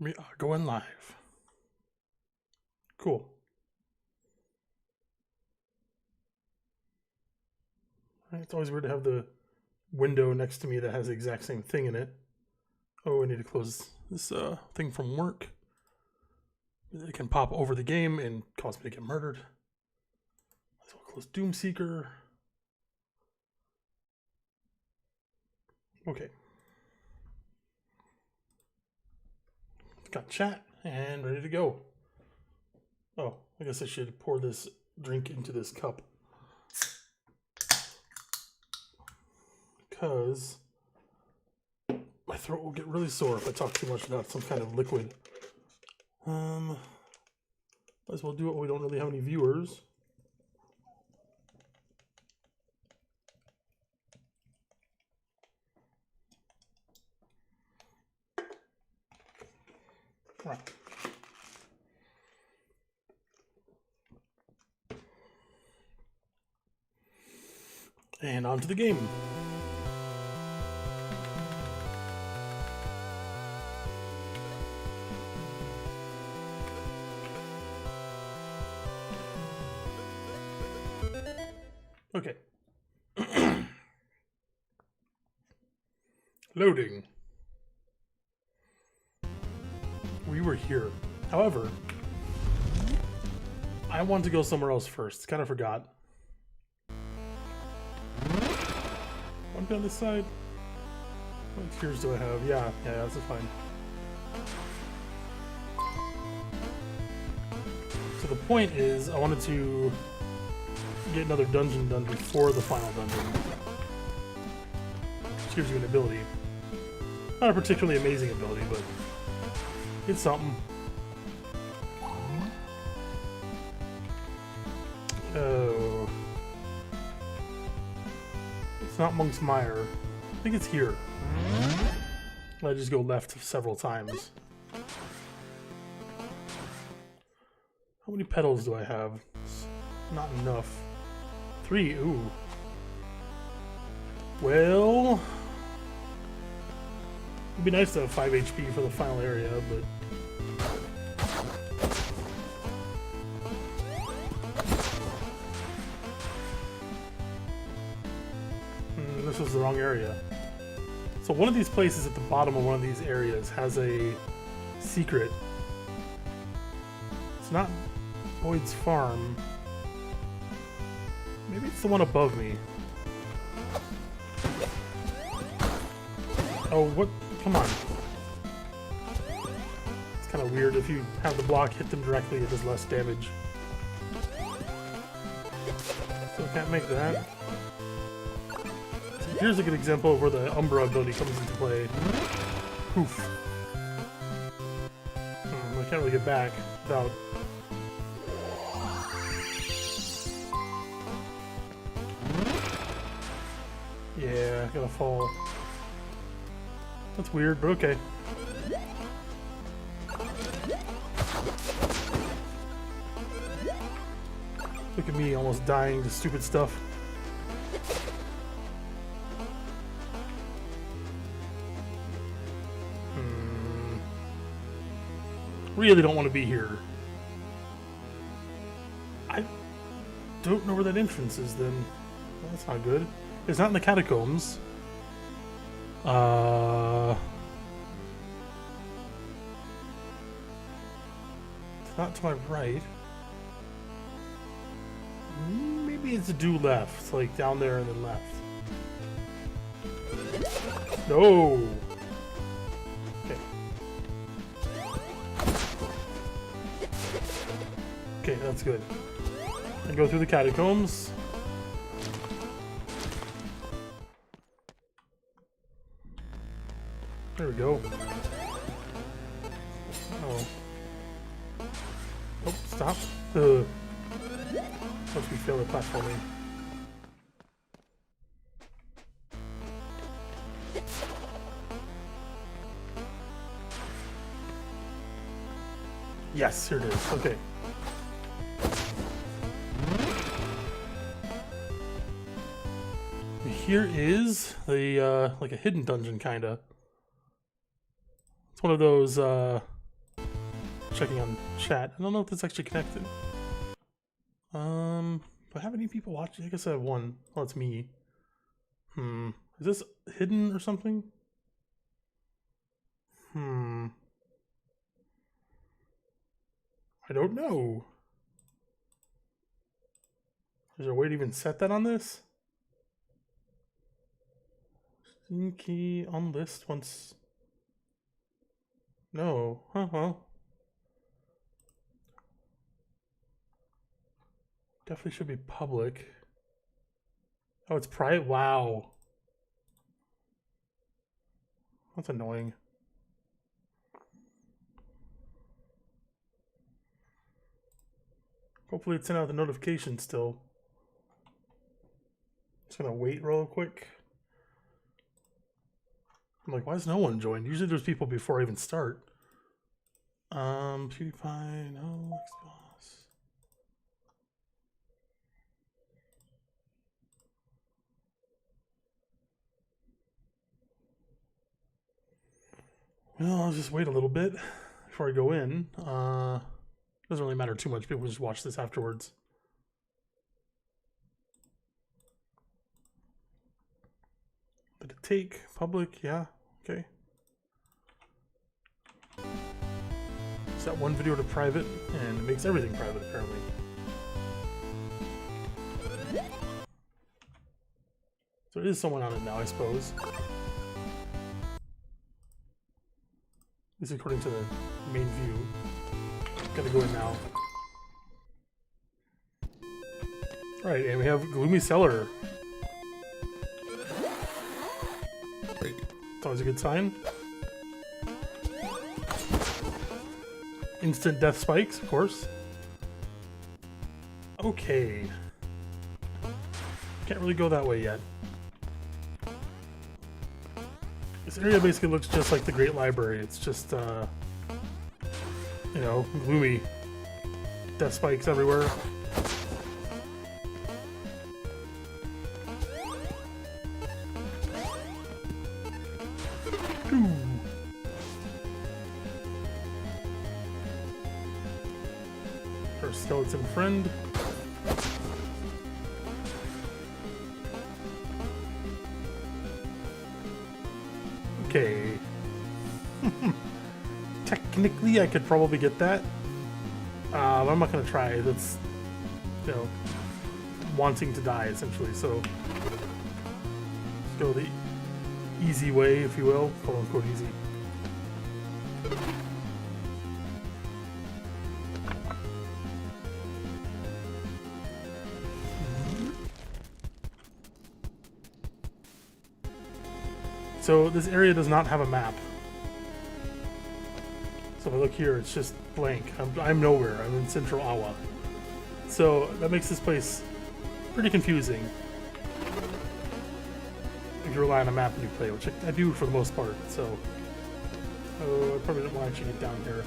We are going live. Cool. It's always weird to have the window next to me that has the exact same thing in it. Oh, I need to close this thing from work. It can pop over the game and cause me to get murdered. So I'll close Doomseeker. Okay. Got chat and ready to go. Oh, I guess I should pour this drink into this cup. Because my throat will get really sore if I talk too much about some kind of liquid. Might as well do it when we don't really have any viewers. All right. And on to the game. Okay. Loading. We were here. However, I want to go somewhere else first. Kind of forgot. One on this side. What tiers do I have? Yeah, that's fine. So the point is, I wanted to get another dungeon done before the final dungeon. Which gives you an ability. Not a particularly amazing ability, but it's something. Oh. It's not Monk's Mire. I think it's here. I just go left several times. How many petals do I have? It's not enough. 3, ooh. Well, it'd be nice to have 5 HP for the final area, but this was the wrong area. So one of these places at the bottom of one of these areas has a secret. It's not Boyd's Farm. Maybe it's the one above me. Oh, what? Come on. It's kind of weird. If you have the block hit them directly, it does less damage. So I can't make that. So here's a good example of where the Umbra ability comes into play. Poof. I can't really get back without... Yeah, I gotta fall. That's weird, but okay. Look at me almost dying to stupid stuff. Really don't want to be here. I don't know where that entrance is then. Well, that's not good. It's not in the catacombs. It's not to my right. Maybe it's due left. It's like down there and then left. No! Okay. Okay, that's good. And go through the catacombs. There we go. Oh. Oh, stop. Once we fail the platforming. Yes, here it is. Okay. Here is the like a hidden dungeon kinda. It's one of those checking on chat. I don't know if it's actually connected. Do I have any people watching? I guess I have one. Oh, it's me. Is this hidden or something? I don't know. Is there a way to even set that on this? Steam key on list once. No. Well. Definitely should be public. Oh, it's private? Wow. That's annoying. Hopefully it sent out the notification still. Just gonna wait real quick. I'm like, why has no one joined? Usually there's people before I even start. PewDiePie, no, Xbox. Well, I'll just wait a little bit before I go in. Doesn't really matter too much. People just watch this afterwards. Did it take public? Yeah. Okay. Set one video to private, and it makes everything private apparently. So it is someone on it now, I suppose. At least according to the main view. Gotta go in now. Alright, and we have Gloomy Cellar. It's always a good sign. Instant death spikes, of course. Okay. Can't really go that way yet. This area basically looks just like the Great Library. It's just, you know, gloomy. Death spikes everywhere. Ooh. Our skeleton friend. Okay. Technically, I could probably get that. But I'm not gonna try. That's, you know, wanting to die essentially. So let's go the easy way, if you will, quote unquote easy. So this area does not have a map. So if I look here, it's just blank. I'm nowhere. I'm in central Alwa. So that makes this place pretty confusing if you rely on a map when you play, which I do for the most part. So I probably don't want to actually get down here.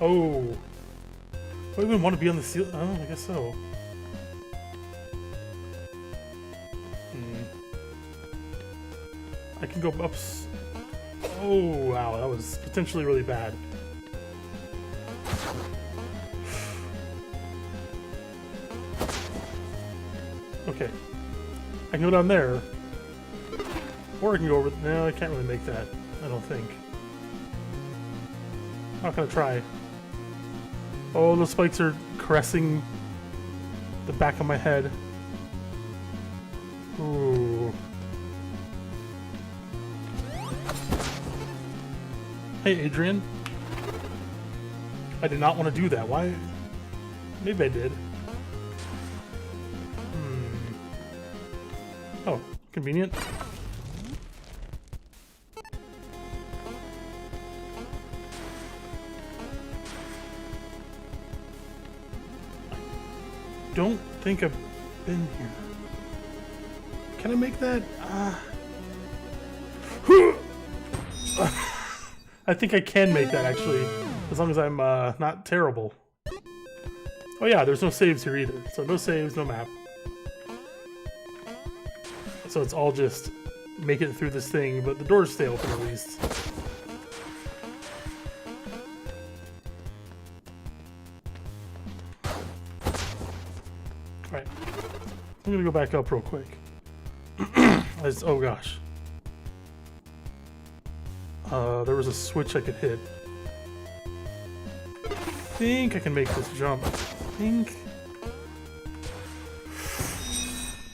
Oh, do I even want to be on the ceiling? Oh, I guess so. I can go up. Oh, wow, that was potentially really bad. Okay, I can go down there, or I can go over. No, I can't really make that. I don't think. I'm not gonna try. Oh, those spikes are caressing the back of my head. Ooh. Hey, Adrian. I did not want to do that. Why? Maybe I did. Oh, convenient. Don't think I've been here. Can I make that? I think I can make that actually, as long as I'm not terrible. Oh yeah, there's no saves here either. So no saves, no map. So it's all just make it through this thing, but the doors stay open at least. Alright. I'm gonna go back up real quick. Oh gosh. There was a switch I could hit. I think I can make this jump. I think.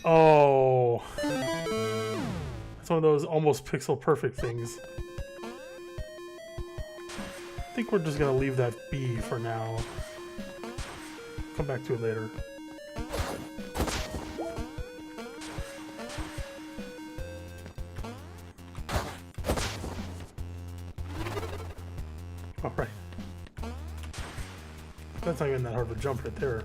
Oh. It's one of those almost pixel perfect things. I think we're just gonna leave that be for now. Come back to it later. Alright. That's not even that hard of a jump right there.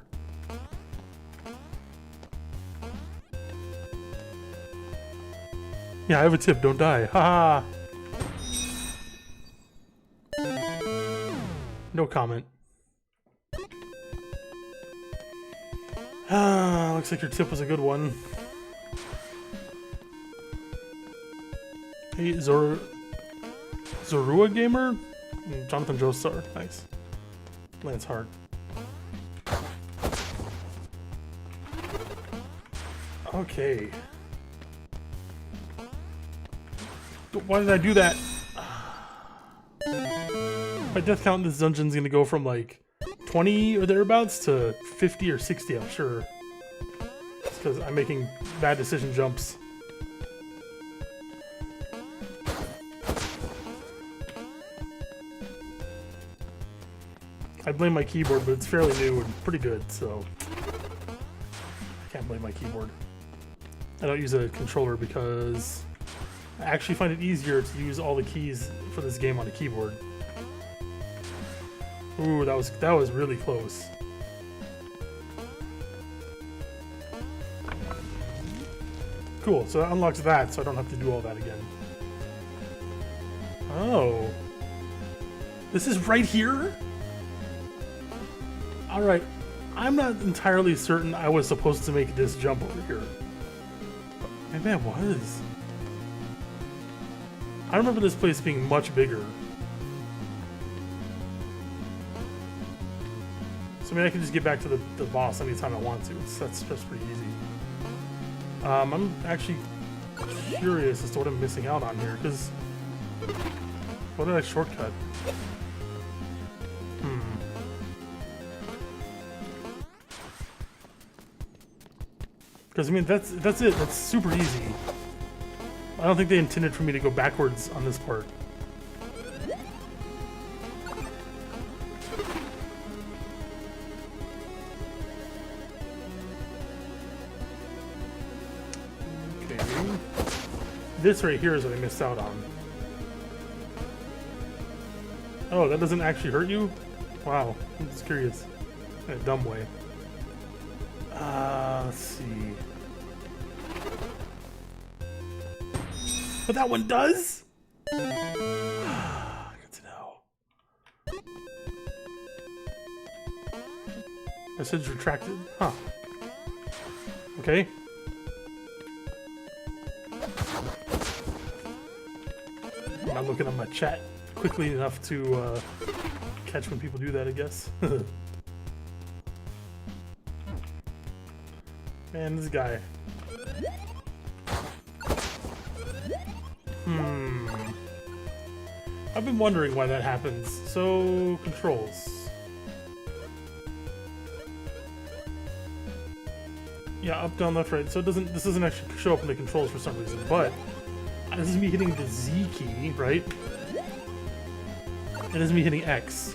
Yeah, I have a tip, don't die. Haha! No comment. Ah, looks like your tip was a good one. Hey, Zorua Gamer? Jonathan Joestar, nice. Lance Hart. Okay. Why did I do that? My death count in this dungeon is gonna go from like 20 or thereabouts to 50 or 60, I'm sure. It's because I'm making bad decision jumps. I blame my keyboard, but it's fairly new and pretty good, so I can't blame my keyboard. I don't use a controller because I actually find it easier to use all the keys for this game on a keyboard. Ooh, that was really close. Cool, so that unlocks that, so I don't have to do all that again. Oh. This is right here? Alright, I'm not entirely certain I was supposed to make this jump over here. Maybe I was. I remember this place being much bigger. So I mean, I can just get back to the boss anytime I want to. That's pretty easy. I'm actually curious as to what I'm missing out on here, because what did I shortcut? Because I mean, that's it. That's super easy. I don't think they intended for me to go backwards on this part. Okay. This right here is what I missed out on. Oh, that doesn't actually hurt you? Wow, I'm just curious. In a dumb way. Let's see. But that one does? Good to know. Message retracted. Huh. Okay. I'm not looking at my chat quickly enough to catch when people do that, I guess. Man, this guy. I've been wondering why that happens. So, controls. Yeah, up, down, left, right. So this doesn't actually show up in the controls for some reason, but this is me hitting the Z key, right? And this is me hitting X.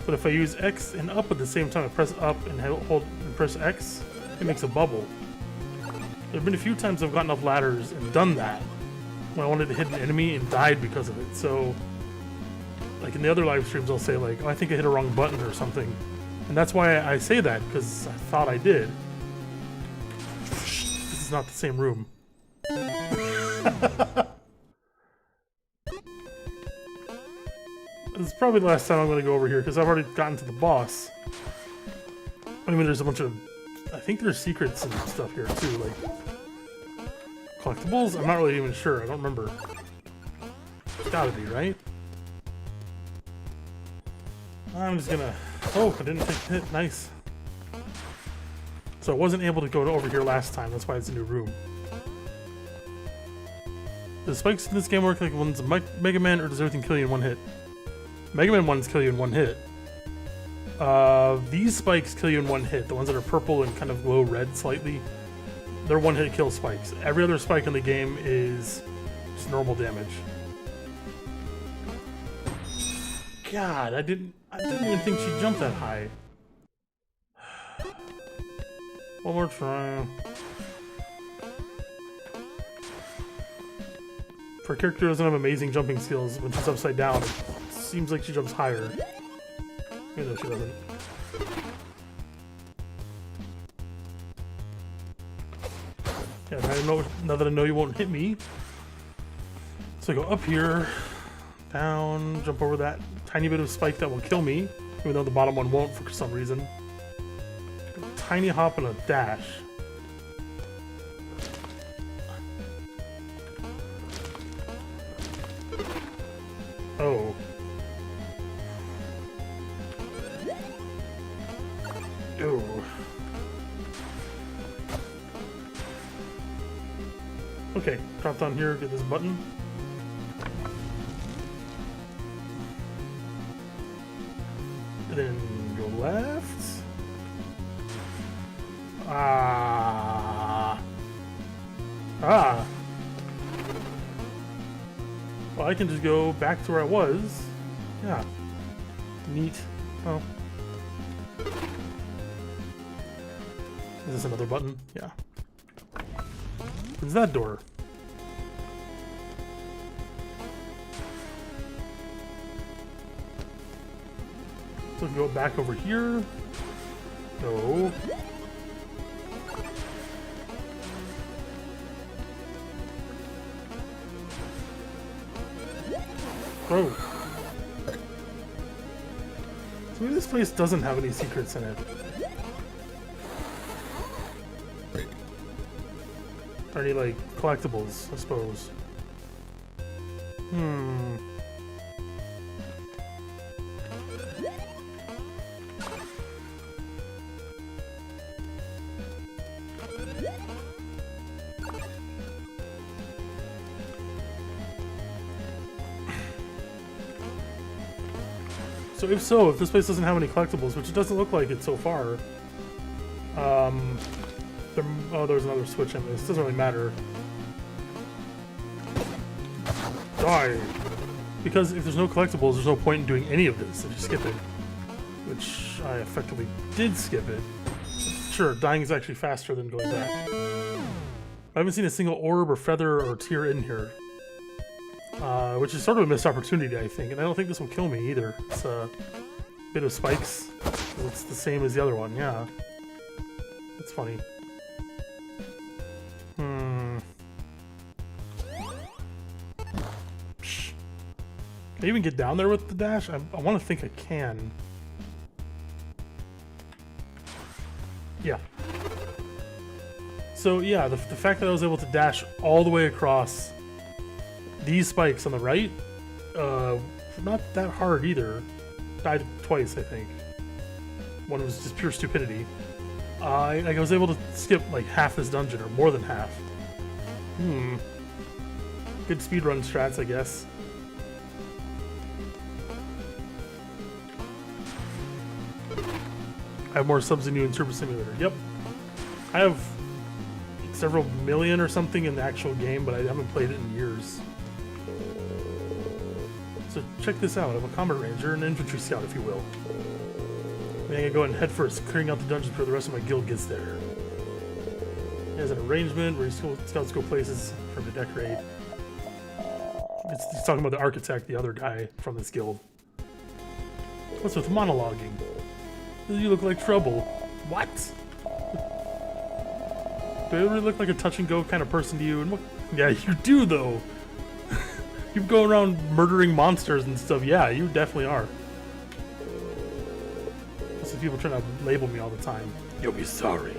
But if I use X and up at the same time, I press up and hold and press X, it makes a bubble. There have been a few times I've gotten up ladders and done that when I wanted to hit an enemy and died because of it. So, like in the other live streams, I'll say like, oh, I think I hit a wrong button or something. And that's why I say that, because I thought I did. This is not the same room. This is probably the last time I'm going to go over here, because I've already gotten to the boss. I mean, there's a bunch of... I think there's secrets and stuff here, too, like... collectibles? I'm not really even sure. I don't remember. It's gotta be, right? I'm just gonna... Oh, I didn't take a hit. Nice. So I wasn't able to go over here last time. That's why it's a new room. The spikes in this game work like one's Mega Man, or does everything kill you in one hit? Mega Man ones kill you in one hit. These spikes kill you in one hit. The ones that are purple and kind of glow red slightly, they're one hit kill spikes. Every other spike in the game is just normal damage. God, I didn't even think she'd jump that high. One more try. For a character who doesn't have amazing jumping skills, when she's upside down, it seems like she jumps higher. Even though she doesn't. Yeah, now that I know you won't hit me. So I go up here, down, jump over that tiny bit of spike that will kill me, even though the bottom one won't for some reason. Tiny hop and a dash. Oh. Ooh. Okay, drop down here, get this button. And then go left. Well, I can just go back to where I was. Yeah. Neat. Oh. Is this another button? Yeah. What's that door? So go back over here. No. Oh. So maybe this place doesn't have any secrets in it. Or any, like, collectibles, I suppose. So if this place doesn't have any collectibles, which it doesn't look like it so far, there's another switch in this. Doesn't really matter. Die! Because if there's no collectibles, there's no point in doing any of this if you skip it. Which I effectively did skip it. Sure, dying is actually faster than going back. I haven't seen a single orb or feather or tear in here. Which is sort of a missed opportunity, I think. And I don't think this will kill me either. It's a bit of spikes. It's the same as the other one, yeah. It's funny. Can I even get down there with the dash? I want to think I can. Yeah. So yeah, the fact that I was able to dash all the way across these spikes on the right, not that hard either. Died twice, I think. One was just pure stupidity. I was able to skip like half this dungeon, or more than half. Good speedrun strats, I guess. I have more subs than you in Super Simulator. Yep. I have several million or something in the actual game, but I haven't played it in years. So check this out. I'm a combat ranger, an infantry scout, if you will. I think I go and head first, clearing out the dungeon before the rest of my guild gets there. There's an arrangement where scouts go places for him to decorate. He's talking about the architect, the other guy from this guild. What's with monologuing? You look like trouble. What? Do I really look like a touch-and-go kind of person to you? And what? Yeah, you do, though. You go around murdering monsters and stuff. Yeah, you definitely are. Lots of people trying to label me all the time. You'll be sorry.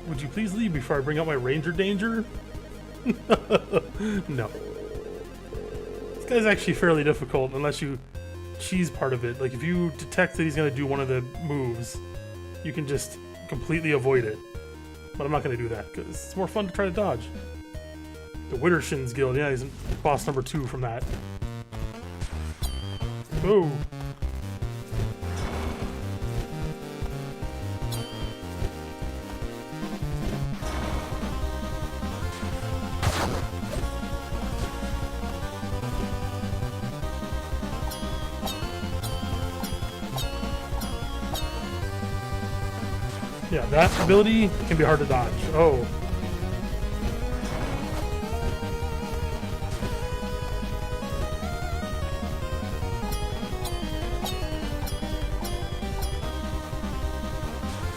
Would you please leave before I bring out my ranger danger? No. This guy's actually fairly difficult unless you cheese part of it. Like if you detect that he's going to do one of the moves, you can just completely avoid it. But I'm not going to do that because it's more fun to try to dodge. The Widdershins Guild, yeah, he's boss number 2 from that. Oh. Yeah, that ability can be hard to dodge. Oh.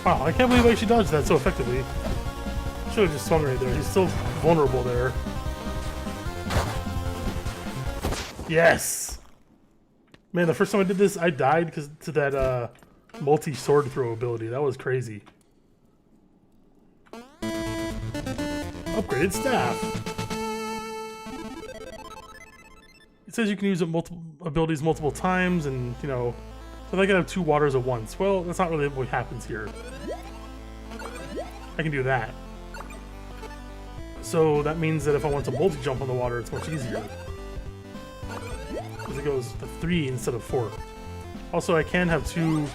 Wow, I can't believe I actually dodged that so effectively. Should have just swung right there. He's still vulnerable there. Yes! Man, the first time I did this, I died because to that multi-sword throw ability. That was crazy. Upgraded staff. It says you can use it abilities multiple times, and you know, so I can have 2 waters at once. Well, that's not really what happens here. I can do that. So that means that if I want to multi-jump on the water, it's much easier. Because it goes to 3 instead of 4. Also, I can have 2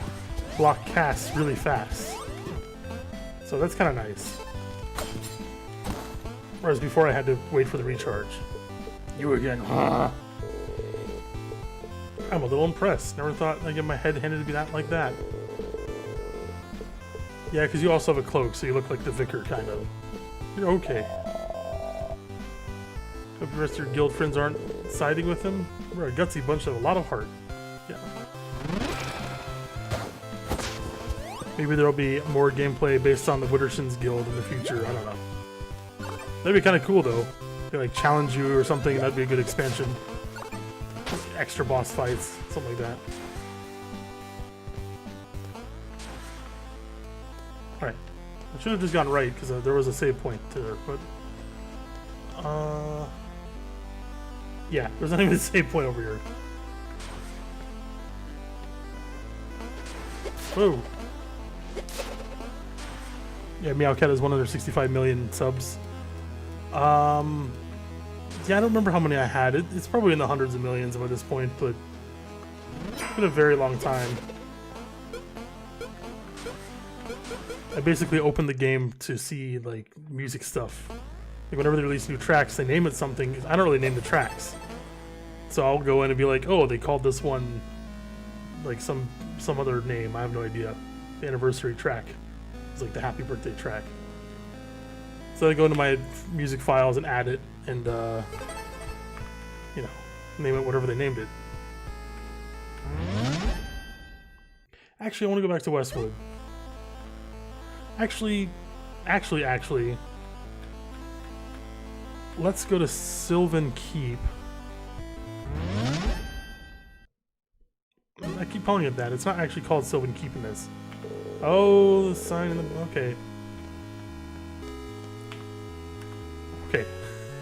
block casts really fast. So that's kind of nice. Whereas before I had to wait for the recharge. You again. I'm a little impressed. Never thought I'd get my head handed to be that like that. Yeah, because you also have a cloak, so you look like the vicar, kind of. You're okay. Hope the rest of your guild friends aren't siding with him. We're a gutsy bunch that have a lot of heart. Yeah. Maybe there'll be more gameplay based on the Widdershins Guild in the future. I don't know. That'd be kind of cool, though. They like challenge you or something, and that'd be a good expansion. Extra boss fights, something like that. Alright. I should have just gone right, because there was a save point there, but... yeah, there's not even a save point over here. Whoa! Yeah, Meowcat has 165 million subs. Yeah, I don't remember how many I had. It's probably in the hundreds of millions at this point, but it's been a very long time. I basically opened the game to see, like, music stuff. Like, whenever they release new tracks, they name it something. I don't really name the tracks. So I'll go in and be like, oh, they called this one, like, some other name. I have no idea. The anniversary track. It's like the happy birthday track. So I go into my music files and add it, and, you know, name it whatever they named it. Actually, I want to go back to Westwood. Actually, let's go to Sylvan Keep. I keep calling it that. It's not actually called Sylvan Keep in this. Oh, the sign in the... okay. Okay.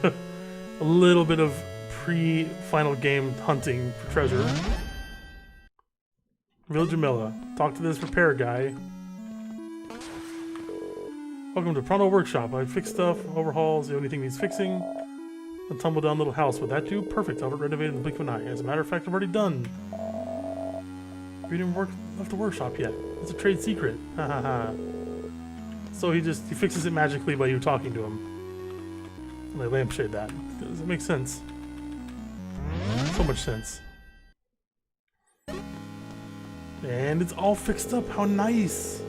A little bit of pre-final game hunting for treasure. Village of Milla. Talk to this repair guy. Welcome to Pronto Workshop. I fix stuff, overhauls, the only thing needs fixing. A tumble down little house. Would that do? Perfect. I'll have it renovated in the blink of an eye. As a matter of fact, I've already done. We didn't left the workshop yet. It's a trade secret. Ha ha ha. So he fixes it magically by you talking to him. And I lampshade that. Does it make sense? So much sense. And it's all fixed up. How nice!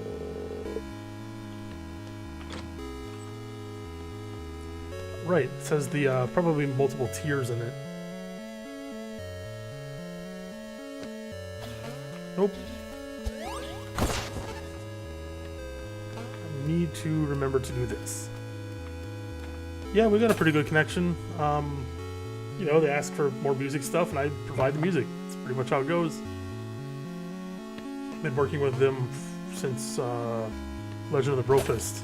Right, it says the probably multiple tiers in it. Nope. I need to remember to do this. Yeah, we got a pretty good connection. You know, they ask for more music stuff, and I provide the music. That's pretty much how it goes. Been working with them since Legend of the Brofist.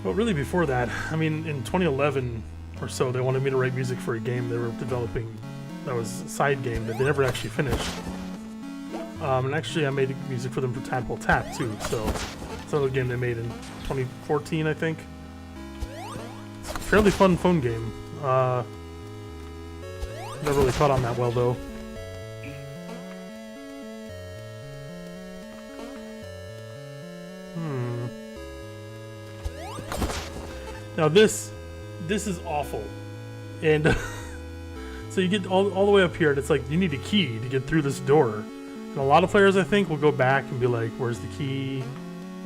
But really before that, I mean, in 2011 or so, they wanted me to write music for a game they were developing that was a side game that they never actually finished. And actually I made music for them for Tadpole Tap too, so it's another game they made in 2014, I think. It's a fairly fun phone game. Never really caught on that well though. Now this is awful, and so you get all the way up here, and it's like you need a key to get through this door. And a lot of players, I think, will go back and be like, "Where's the key?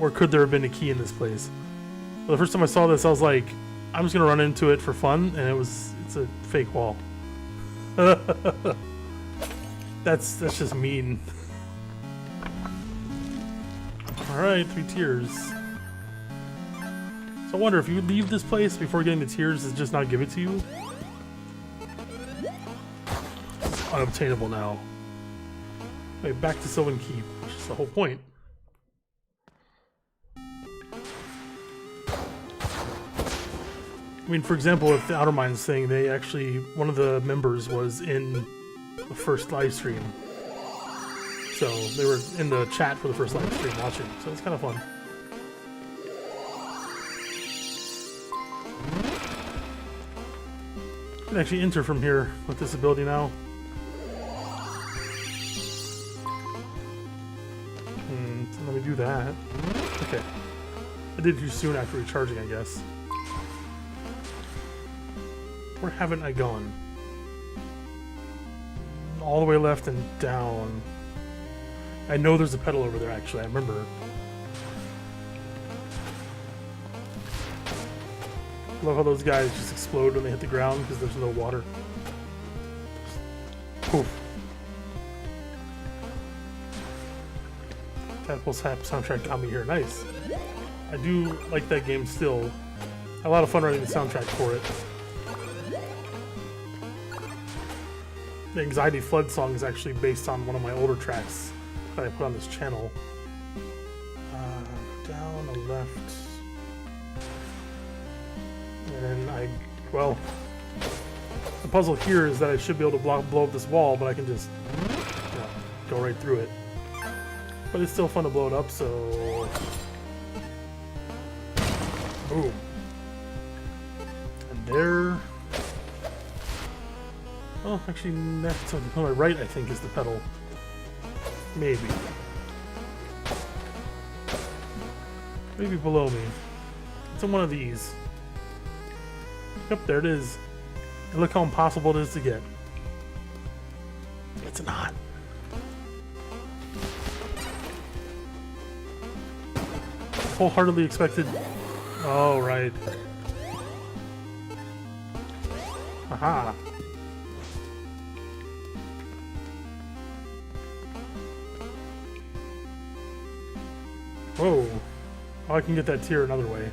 Or could there have been a key in this place?" Well, the first time I saw this, I was like, "I'm just gonna run into it for fun," and it's a fake wall. That's just mean. All right, 3 tiers. So I wonder if you would leave this place before getting the tiers, does it just not give it to you? It's unobtainable now. Wait, back to Sylvan Keep, which is the whole point. I mean, for example, with the Outer Minds thing, they actually, one of the members was in the first live stream. So they were in the chat for the first live stream watching, so it's kind of fun. You can actually enter from here with this ability now. So let me do that. Okay. I did it too soon after recharging, I guess. Where haven't I gone? All the way left and down. I know there's a pedal over there, actually. I remember. Love how those guys just explode when they hit the ground because there's no water. Poof. Tadpole's soundtrack got me here. Nice. I do like that game still. Had a lot of fun writing the soundtrack for it. The Anxiety Flood song is actually based on one of my older tracks that I put on this channel. Down a left. And well, the puzzle here is that I should be able to blow up this wall, but I can just go right through it. But it's still fun to blow it up, so... Boom. And there... Oh, actually, next on my right, I think, is the pedal. Maybe. Maybe below me. It's on one of these. Yep, there it is. And look how impossible it is to get. It's not. Wholeheartedly expected. Oh, right. Aha. Whoa. Oh, I can get that tier another way.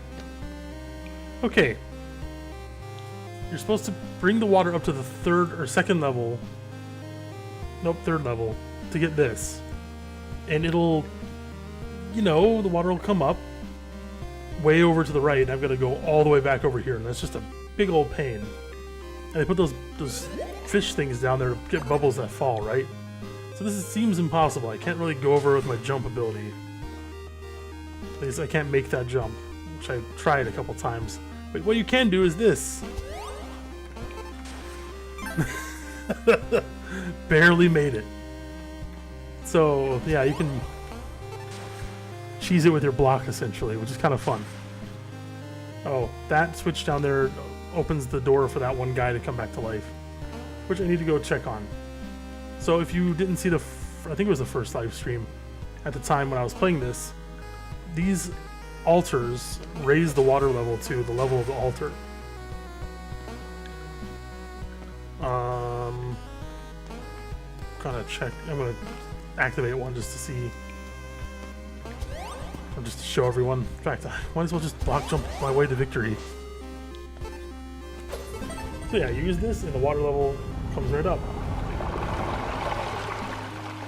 Okay. You're supposed to bring the water up to the third or second level. Nope, third level. To get this. And it'll... You know, the water will come up. Way over to the right. And I've got to go all the way back over here. And that's just a big old pain. And they put those fish things down there to get bubbles that fall, right? So this seems impossible. I can't really go over with my jump ability. At least I can't make that jump. Which I tried a couple times. But what you can do is this. Barely made it. So yeah, you can cheese it with your block essentially, which is kind of fun. Oh, that switch down there opens the door for that one guy to come back to life, which I need to go check on. So if you didn't see I think it was the first live stream at the time when I was playing this, these altars raise the water level to the level of the altar. Gonna check. I'm gonna activate one just to see, or just to show everyone. In fact, I might as well just block jump my way to victory. So yeah, you use this, and the water level comes right up.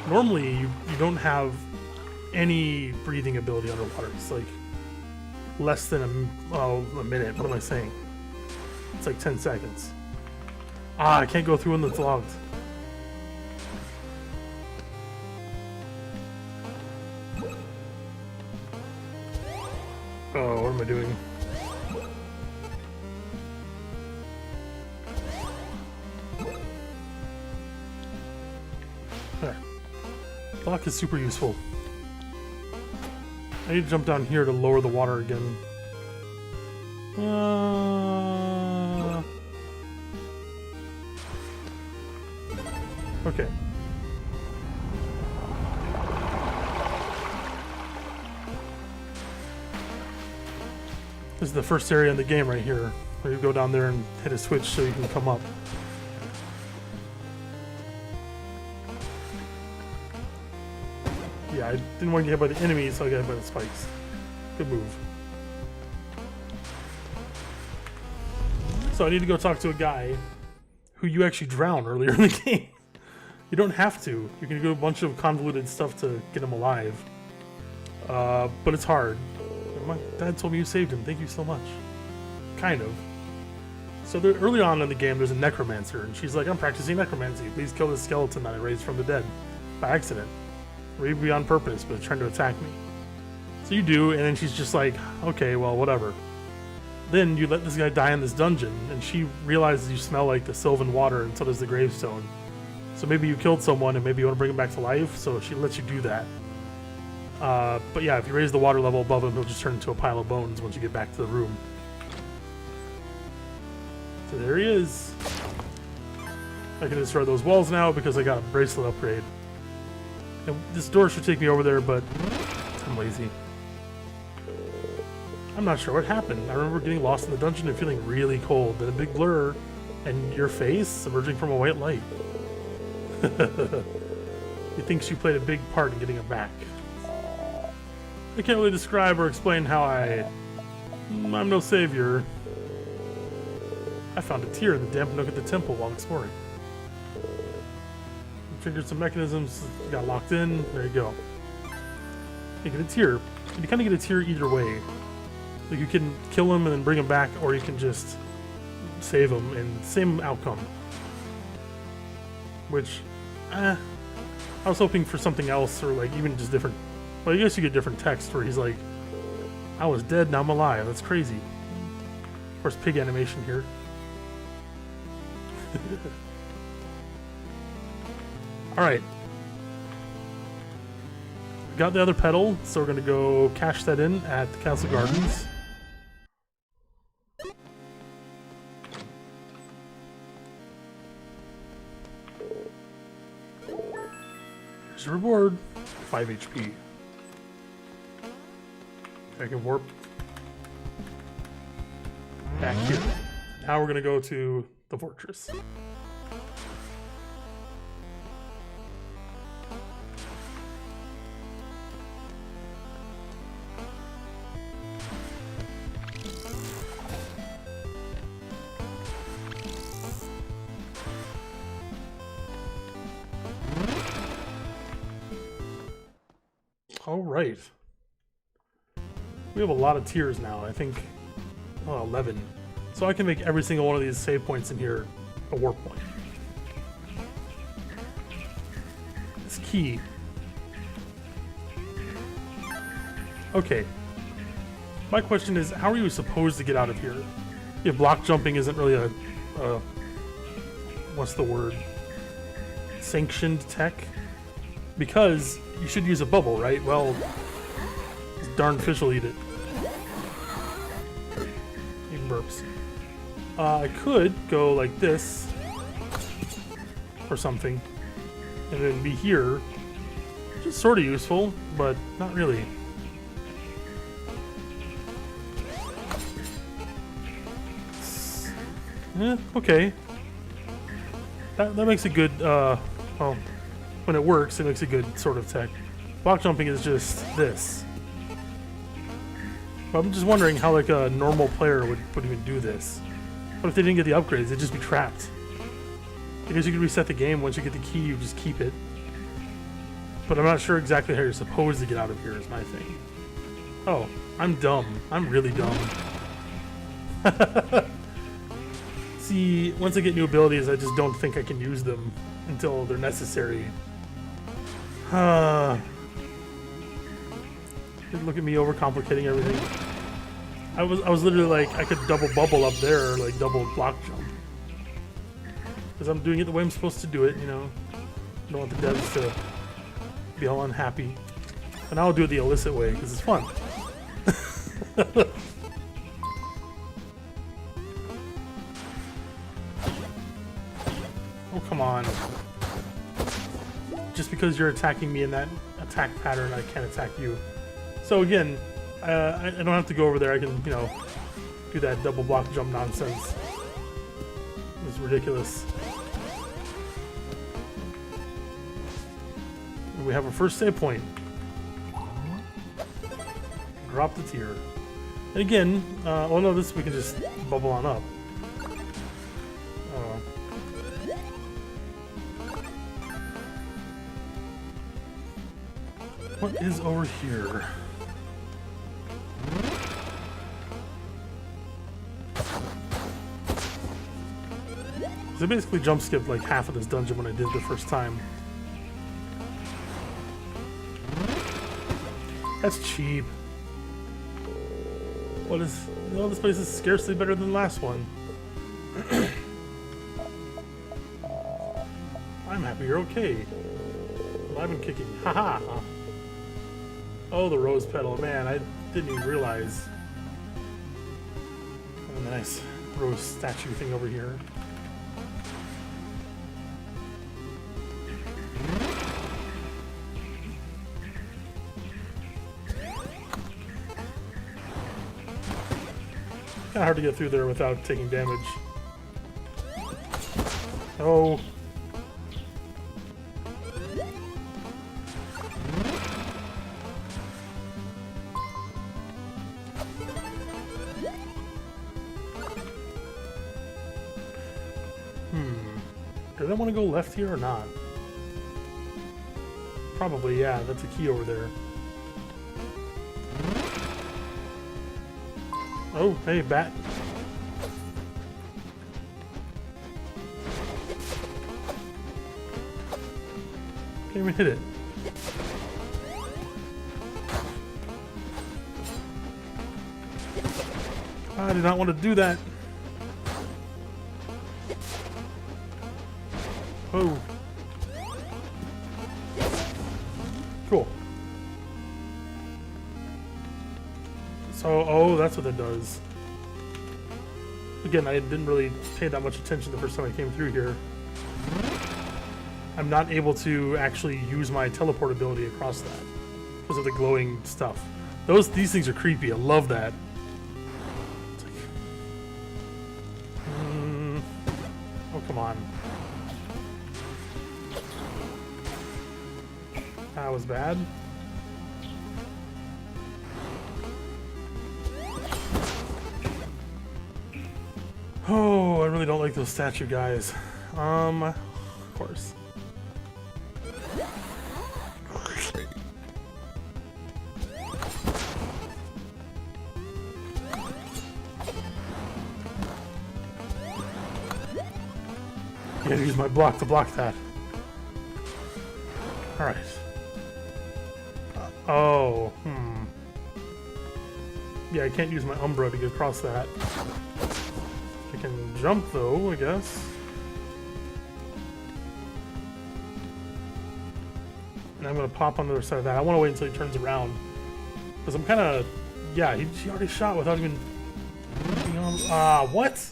Normally, you don't have any breathing ability underwater. It's like less than a minute. What am I saying? It's like 10 seconds. Ah, I can't go through when it's logged. Oh, what am I doing? There. Block is super useful. I need to jump down here to lower the water again. Okay. This is the first area in the game right here, where you go down there and hit a switch so you can come up. Yeah, I didn't want to get hit by the enemies, so I got hit by the spikes. Good move. So I need to go talk to a guy who you actually drowned earlier in the game. You don't have to. You can do a bunch of convoluted stuff to get him alive. But it's hard. My dad told me you saved him. Thank you so much. Kind of. So early on in the game, there's a necromancer, and she's like, I'm practicing necromancy. Please kill this skeleton that I raised from the dead. By accident. Or maybe on purpose, but trying to attack me. So you do, and then she's just like, okay, well, whatever. Then you let this guy die in this dungeon, and she realizes you smell like the sylvan water, and so does the gravestone. So maybe you killed someone, and maybe you want to bring him back to life, so she lets you do that. But yeah, if you raise the water level above him, he'll just turn into a pile of bones once you get back to the room. So there he is. I can destroy those walls now because I got a bracelet upgrade. And this door should take me over there, but I'm lazy. I'm not sure what happened. I remember getting lost in the dungeon and feeling really cold, then a big blur, and your face emerging from a white light. He thinks you played a big part in getting him back. I can't really describe or explain how I'm no savior. I found a tear in the damp nook at the temple while exploring. Triggered some mechanisms, got locked in, there you go. You get a tear. You kind of get a tear either way. Like you can kill him and then bring him back, or you can just save him and same outcome. Which, I was hoping for something else, or like even just different. Well, I guess you get different text where he's like, I was dead, now I'm alive. That's crazy. Of course, pig animation here. Alright. Got the other pedal, so we're going to go cash that in at the Castle Gardens. Here's your reward. 5 HP. I can warp back here. Now we're going to go to the fortress. All right. We have a lot of tiers now. I think 11. So I can make every single one of these save points in here a warp point. It's key. Okay. My question is, how are you supposed to get out of here? If block jumping isn't really a what's the word? Sanctioned tech? Because you should use a bubble, right? Well, this darn fish will eat it. Even burps. I could go like this or something and then be here, which is sort of useful, but not really. Yeah, okay. That makes a good, well, when it works, it makes a good sort of tech. Block jumping is just this. But I'm just wondering how like a normal player would even do this. What if they didn't get the upgrades? They'd just be trapped. Because you can reset the game. Once you get the key, you just keep it. But I'm not sure exactly how you're supposed to get out of here is my thing. Oh, I'm dumb. I'm really dumb. See, once I get new abilities, I just don't think I can use them until they're necessary. Look at me overcomplicating everything. I was literally like, I could double bubble up there, or like double block jump. Because I'm doing it the way I'm supposed to do it, you know. I don't want the devs to be all unhappy. And I'll do it the illicit way, because it's fun. Oh, come on. Just because you're attacking me in that attack pattern, I can't attack you. So again, I don't have to go over there. I can, you know, do that double block jump nonsense. It's ridiculous. And we have our first save point. Drop the tier. And again, well, no, this we can just bubble on up. What is over here? I basically jump skipped like half of this dungeon when I did it the first time. That's cheap. What is... No, this place is scarcely better than the last one. I'm happy you're okay. Alive and kicking. Haha! Oh, the rose petal. Man, I didn't even realize. Oh, nice rose statue thing over here. Kind of hard to get through there without taking damage. Oh. Did I want to go left here or not? Probably, yeah. That's a key over there. Oh, hey, bat. Can't even hit it. I did not want to do that. Oh. Cool. So, oh, that's what that does. Again, I didn't really pay that much attention the first time I came through here. I'm not able to actually use my teleport ability across that because of the glowing stuff. These things are creepy. I love that. It's like, oh, come on. That was bad. Oh, I really don't like those statue guys. Of course. I gotta use my block to block that. Alright. Oh, yeah, I can't use my Umbra to get across that. I can jump, though, I guess. And I'm gonna pop on the other side of that. I want to wait until he turns around. Because I'm kind of... Yeah, he already shot without even... what?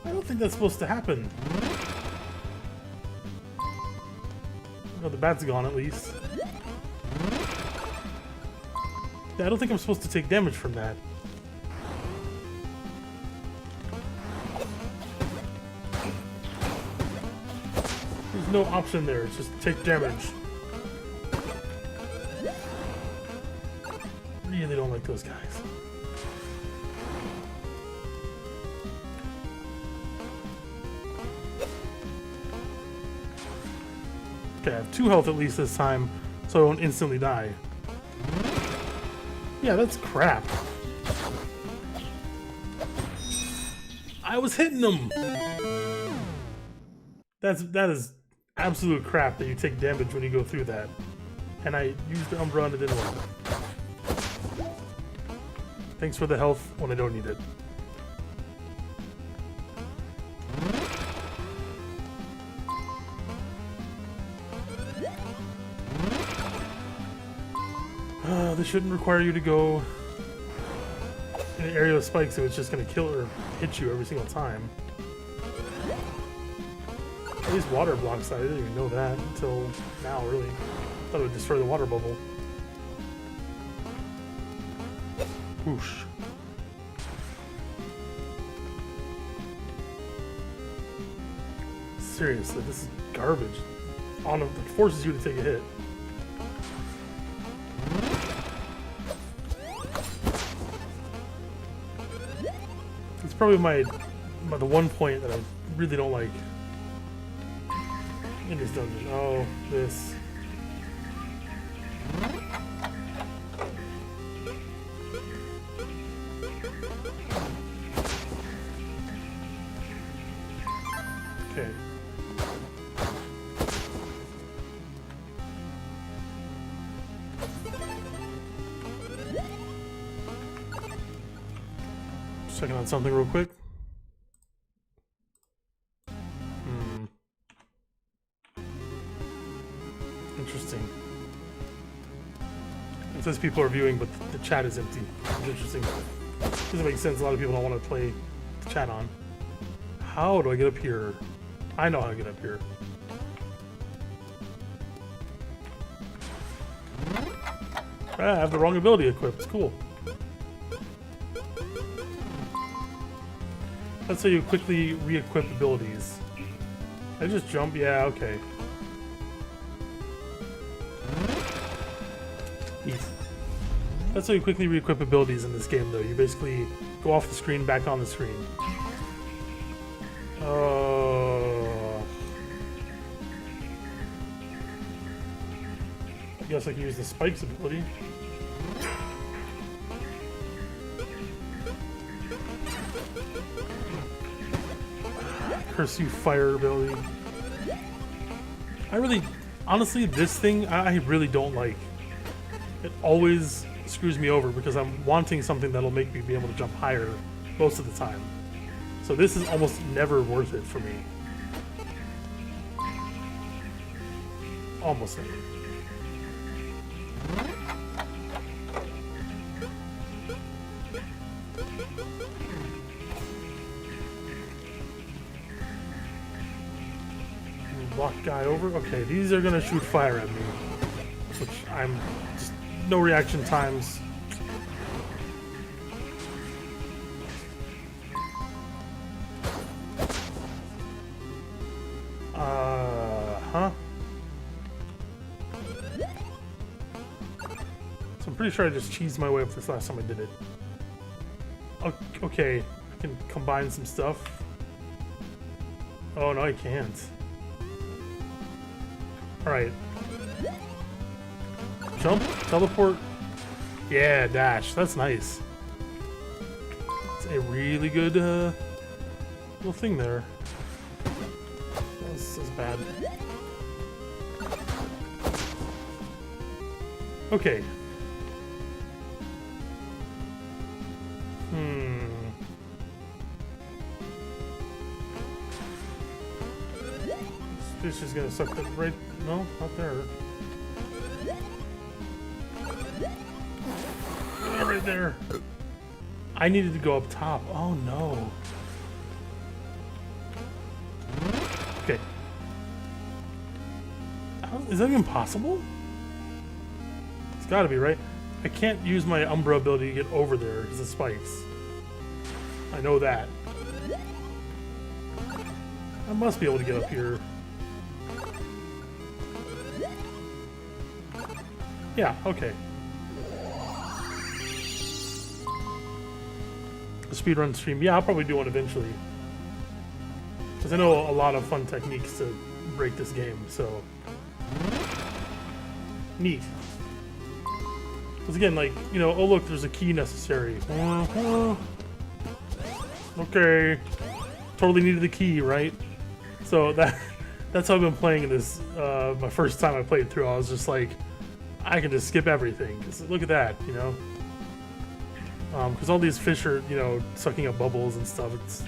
I don't think that's supposed to happen. Oh, the bat's gone at least. Yeah, I don't think I'm supposed to take damage from that. There's no option there, it's just take damage. Really don't like those guys. Okay, I have 2 health at least this time, so I won't instantly die. Yeah, that's crap. I was hitting them! That is absolute crap that you take damage when you go through that. And I used the Umbra and it didn't work. Thanks for the health when I don't need it. This shouldn't require you to go in an area of spikes, so it's just going to kill or hit you every single time. At least water blocks that. I didn't even know that until now, really. I thought it would destroy the water bubble. Whoosh. Seriously, this is garbage. It forces you to take a hit. It's probably the one point that I really don't like in this dungeon. Oh, this. Okay. Just checking on something real quick. Interesting. It says people are viewing, but the chat is empty. It's interesting. Doesn't make sense. A lot of people don't want to play the chat on. How do I get up here? I know how to get up here. I have the wrong ability equipped. It's cool. That's how you quickly re-equip abilities. I just jump? Yeah, okay. That's how you quickly re-equip abilities in this game, though. You basically go off the screen, back on the screen. I guess I can use the spikes ability. Curse you fire ability. Honestly, this thing I really don't like. It always screws me over because I'm wanting something that'll make me be able to jump higher most of the time. So this is almost never worth it for me. Almost never. Block guy over. Okay, these are gonna shoot fire at me, which I'm just no reaction times. Huh? So I'm pretty sure I just cheesed my way up this last time I did it. Okay, I can combine some stuff. Oh no, I can't. Alright. Jump, teleport. Yeah, dash. That's nice. It's a really good little thing there. This is bad. Okay. This fish is gonna suck the right. No, not there. Right there. I needed to go up top. Oh no. Okay. Is that even possible? It's gotta be, right? I can't use my Umbra ability to get over there because of spikes. I know that. I must be able to get up here. Yeah, okay. A speedrun stream. Yeah, I'll probably do one eventually. Because I know a lot of fun techniques to break this game, so Neat. Because again, like, you know, oh look, there's a key necessary. Okay. Totally needed the key, right? So that's how I've been playing this. My first time I played through, I was just like, I can just skip everything. 'Cause look at that, you know? Because all these fish are, you know, sucking up bubbles and stuff. It's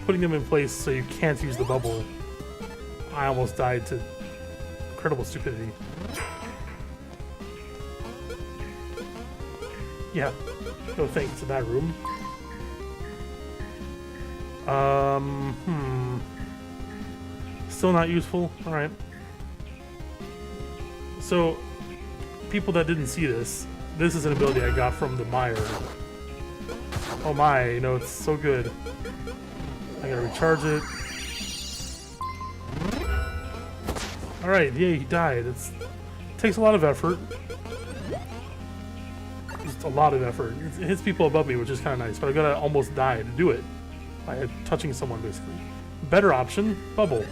putting them in place so you can't use the bubble. I almost died to incredible stupidity. Yeah, no thanks to that room. Still not useful. All right. So, people that didn't see this, this is an ability I got from the mire. Oh my, you know, it's so good. I gotta recharge it. All right, yeah, he died. It takes a lot of effort. Just a lot of effort. It hits people above me, which is kind of nice, but I gotta almost die to do it by touching someone, basically. Better option, bubble.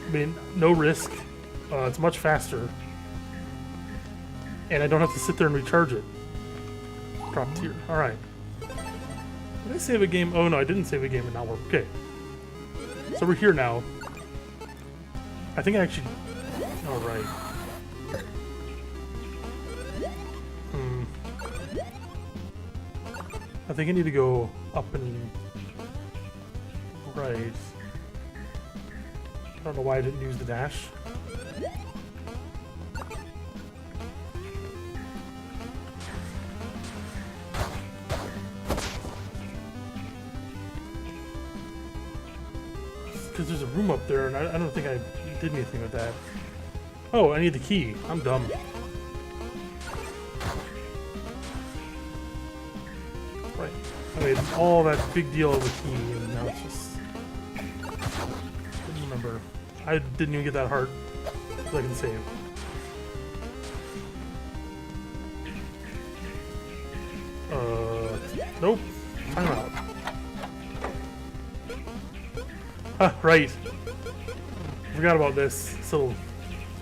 I mean, no risk. It's much faster. And I don't have to sit there and recharge it. Drop tier. Alright. Did I save a game? Oh no, I didn't save a game and not work. Okay. So we're here now. I think I actually... Alright. I think I need to go up and... Right. I don't know why I didn't use the dash. Because there's a room up there, and I don't think I did anything with that. Oh, I need the key. I'm dumb. Right. I made all that big deal of the key, and now it's just... Didn't remember. I didn't even get that heart. So I can save. Nope. Time out. Ah, right. Forgot about this. This little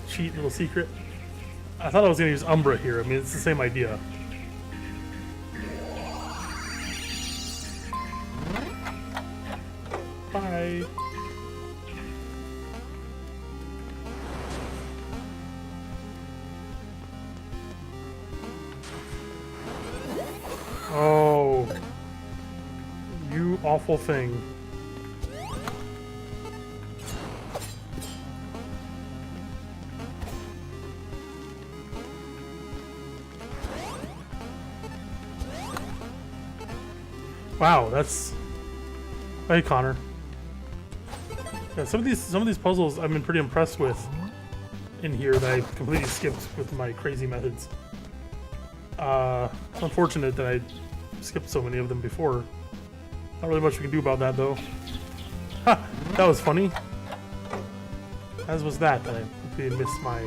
cheat, little secret. I thought I was gonna use Umbra here. I mean, it's the same idea. Bye. Oh. You awful thing. Wow, that's... Hey, Connor. Yeah, some of these puzzles I've been pretty impressed with in here that I completely skipped with my crazy methods. It's unfortunate that I skipped so many of them before. Not really much we can do about that, though. Ha! That was funny. As was that I completely missed my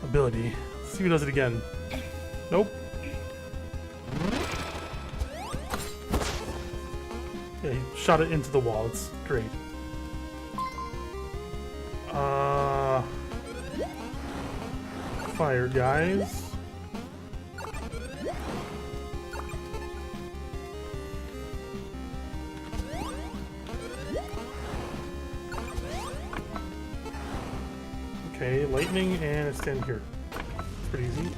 ability. Let's see if he does it again. Nope. Yeah, he shot it into the wall. It's great. Fire, guys. Okay, lightning, and it's in here. It's pretty easy.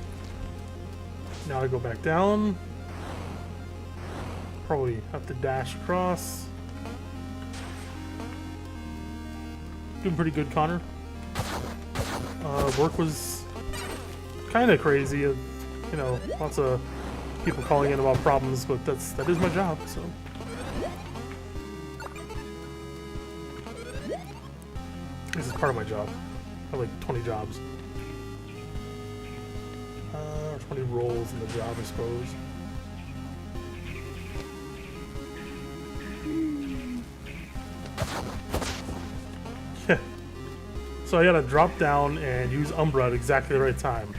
Now I go back down. Probably have to dash across. Doing pretty good, Connor. Work was kind of crazy. You know, lots of people calling in about problems, but that is my job, so. This is part of my job. I have like 20 jobs. Or 20 roles in the job, I suppose. Yeah. So I gotta drop down and use Umbra at exactly the right time.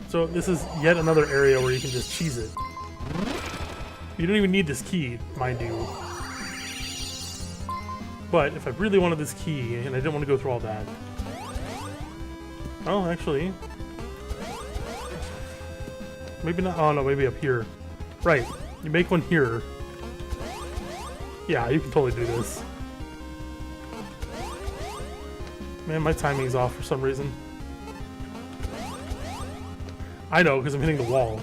So this is yet another area where you can just cheese it. You don't even need this key, mind you. But if I really wanted this key, and I didn't want to go through all that... Oh, actually... Maybe not... Oh, no, maybe up here. Right. You make one here. Yeah, you can totally do this. Man, my timing's off for some reason. I know, because I'm hitting the wall.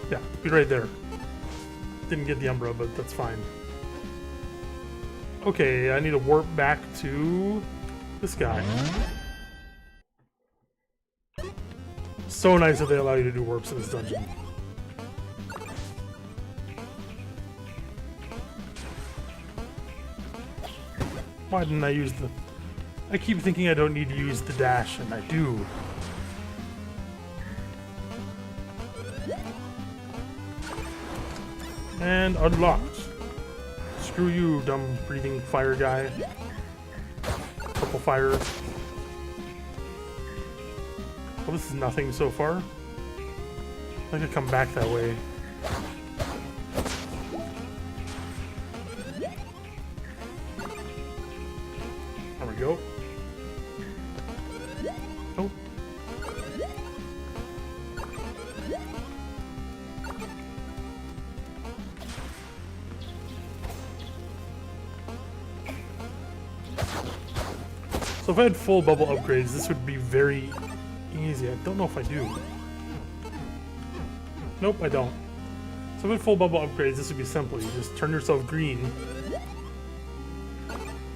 Yeah, be right there. Didn't get the Umbra, but that's fine. Okay, I need to warp back to this guy. So nice that they allow you to do warps in this dungeon. Why didn't I use the... I keep thinking I don't need to use the dash, and I do. And unlocked. Screw you, dumb breathing fire guy. Purple fire. Well, this is nothing so far. I could come back that way. There we go. Oh. So if I had full bubble upgrades, this would be very easy. I don't know if I do. Nope, I don't. So if I had full bubble upgrades, this would be simple. You just turn yourself green,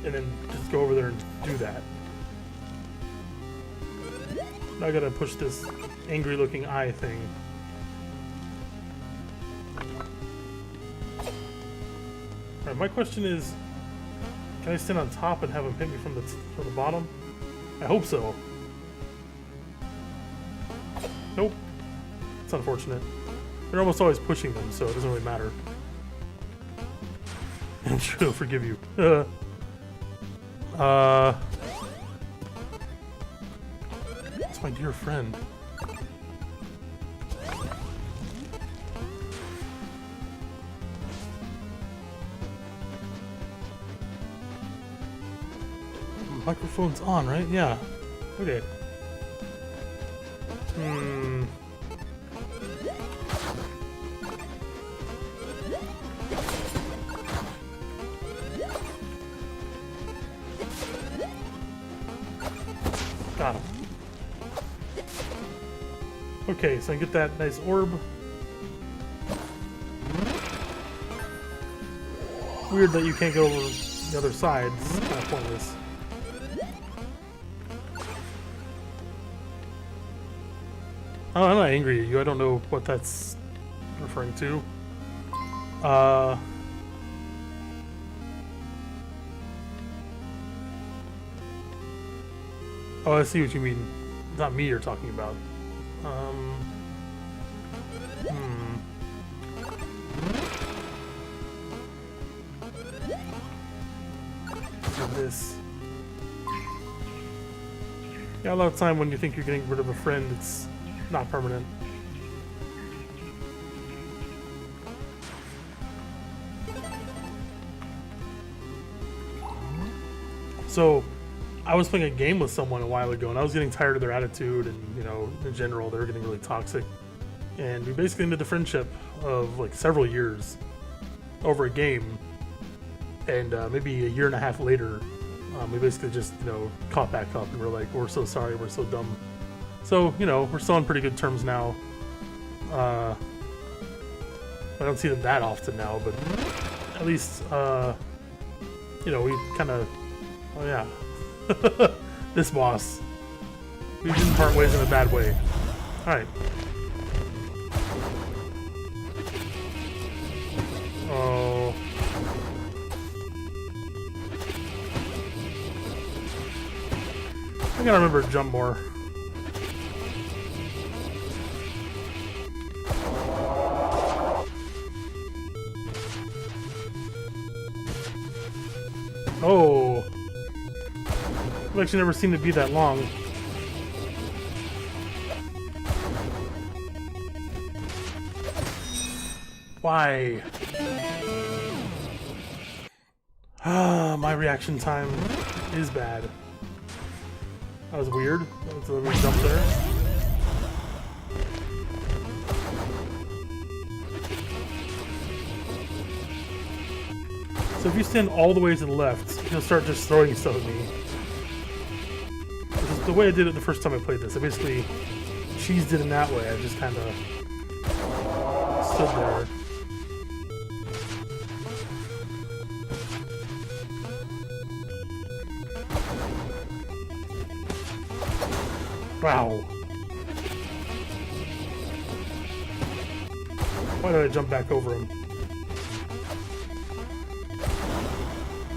and then just go over there and do that. Now I gotta push this angry looking eye thing. Alright, my question is, can I stand on top and have him hit me from the bottom? I hope so. Nope. It's unfortunate. You're almost always pushing them, so it doesn't really matter. I'm sure he'll forgive you. It's my dear friend. Microphone's on, right? Yeah. Okay. Got him. Okay, so I get that nice orb. Weird that you can't go over the other side. This is kind of pointless. Oh, I'm not angry at you. I don't know what that's referring to. Oh, I see what you mean. Not me you're talking about. This. Yeah, a lot of time when you think you're getting rid of a friend, it's not permanent. So, I was playing a game with someone a while ago, and I was getting tired of their attitude, and, you know, in general, they were getting really toxic. And we basically ended a friendship of, like, several years over a game. And maybe a year and a half later, we basically just, you know, caught back up, and we're like, we're so sorry, we're so dumb. So, you know, we're still on pretty good terms now. I don't see them that often now, but at least, you know, we kind of... Oh, yeah. This boss. We didn't part ways in a bad way. Alright. Oh... I gotta remember to jump more. Oh! I've actually never seen it be that long. Why? Ah, my reaction time is bad. That was weird. Let's let me jump there. So if you stand all the way to the left, he'll start just throwing stuff at me. Which is the way I did it the first time I played this. I basically cheesed it in that way. I just kind of stood there. Wow. Why did I jump back over him?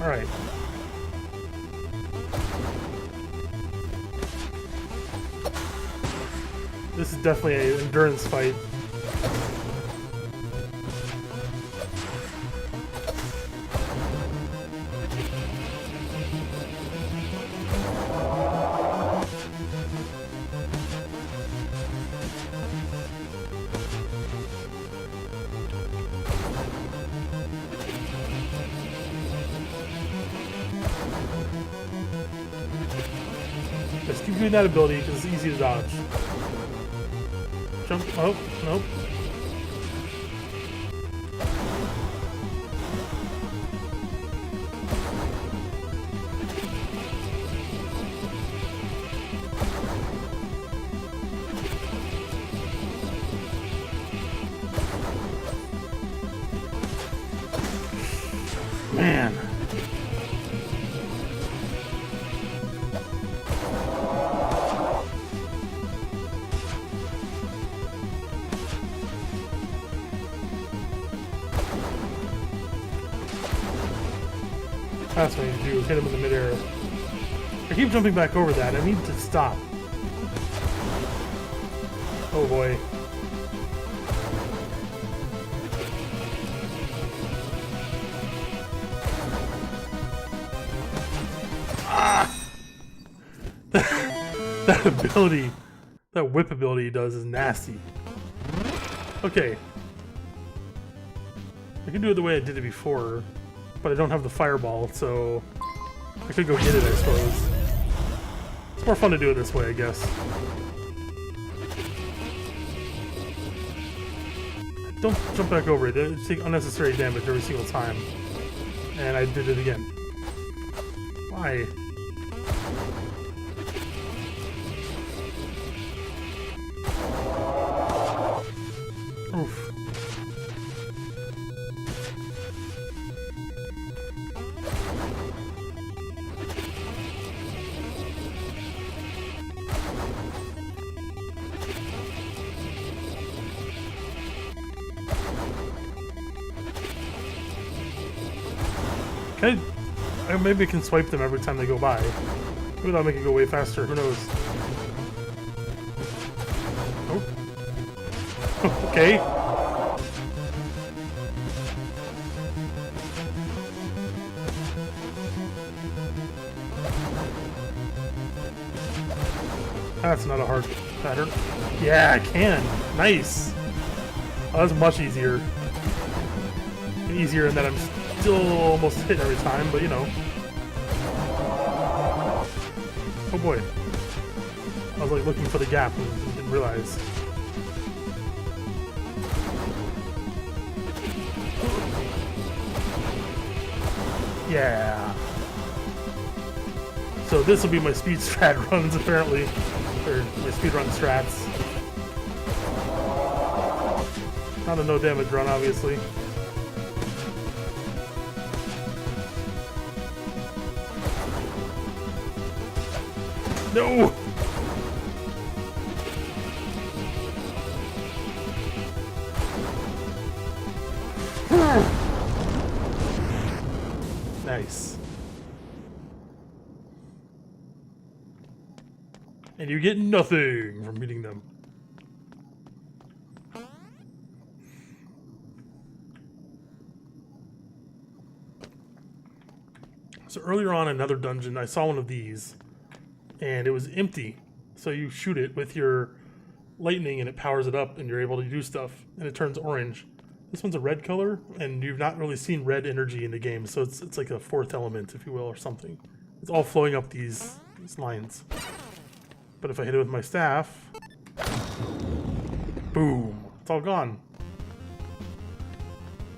Alright. This is definitely an endurance fight. Just keep doing that ability because it's easy to dodge. Jump. Oh, nope. Man. That's what I need to do, hit him in the midair. I keep jumping back over that, I need to stop. Oh boy. Ah! That ability, that whip ability he does is nasty. Okay. I can do it the way I did it before. But I don't have the fireball, so I could go get it, I suppose. It's more fun to do it this way, I guess. Don't jump back over it. It take unnecessary damage every single time. And I did it again. Why? Oof. Maybe I can swipe them every time they go by. Maybe that'll make it go way faster, who knows. Oh. Okay. That's not a hard pattern. Yeah, I can. Nice. Oh, that's much easier. Easier in that I'm still almost hit every time, but you know. Oh boy. I was like looking for the gap and didn't realize. Yeah. So this will be my speed strat runs apparently. Or my speed run strats. Not a no damage run, obviously. No! Nice. And you get nothing from beating them. So earlier on in another dungeon, I saw one of these, and it was empty. So you shoot it with your lightning, and it powers it up, and you're able to do stuff, and it turns orange. This one's a red color, and you've not really seen red energy in the game, so it's like a fourth element, if you will, or something. It's all flowing up these lines. But if I hit it with my staff, boom, it's all gone.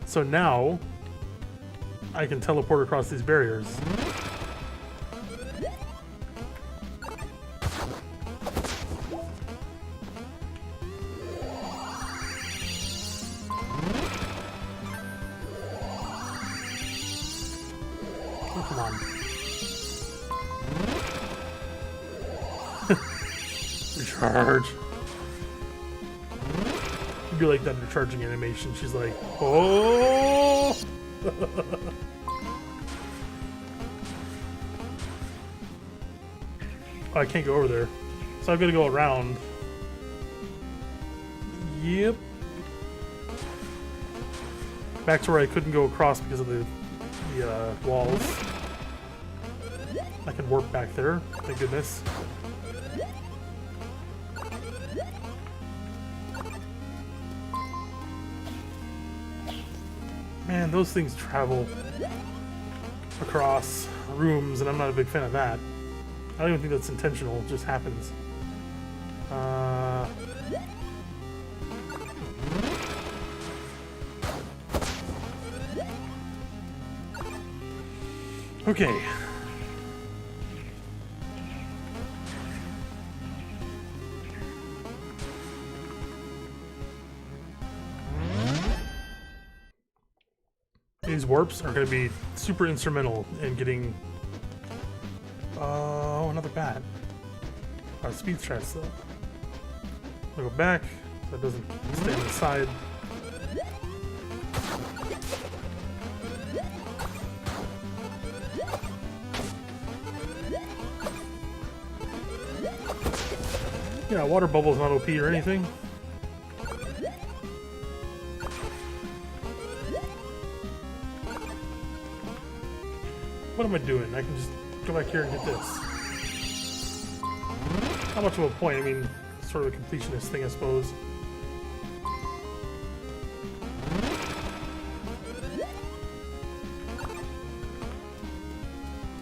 So now I can teleport across these barriers. Oh, come on. Recharge. You do like that recharging animation. She's like, oh! Oh, I can't go over there. So I've got to go around. Yep. Back to where I couldn't go across because of the walls. I can warp back there, thank goodness. Man, those things travel across rooms, and I'm not a big fan of that. I don't even think that's intentional, it just happens. Okay. These warps are going to be super instrumental in getting... Oh, another bat. Speed strats, though. I'll go back, so it doesn't stay on the side. Yeah, water bubble's not OP or anything. What am I doing? I can just go back here and get this. Not much of a point. I mean, sort of a completionist thing, I suppose.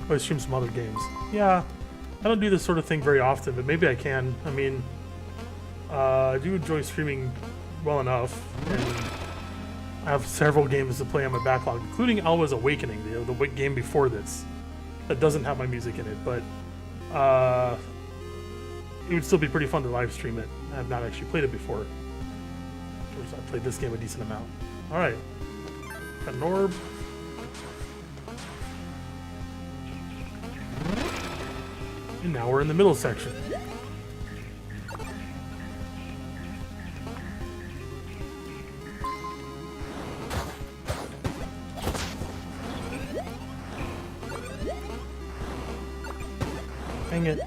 I stream some other games. Yeah, I don't do this sort of thing very often, but maybe I can. I mean, I do enjoy streaming well enough, and I have several games to play on my backlog, including Alwa's Awakening, the game before this, that doesn't have my music in it, but it would still be pretty fun to live stream it. I have not actually played it before. Of course, I played this game a decent amount. Alright, got an orb. And now we're in the middle section. Dang it.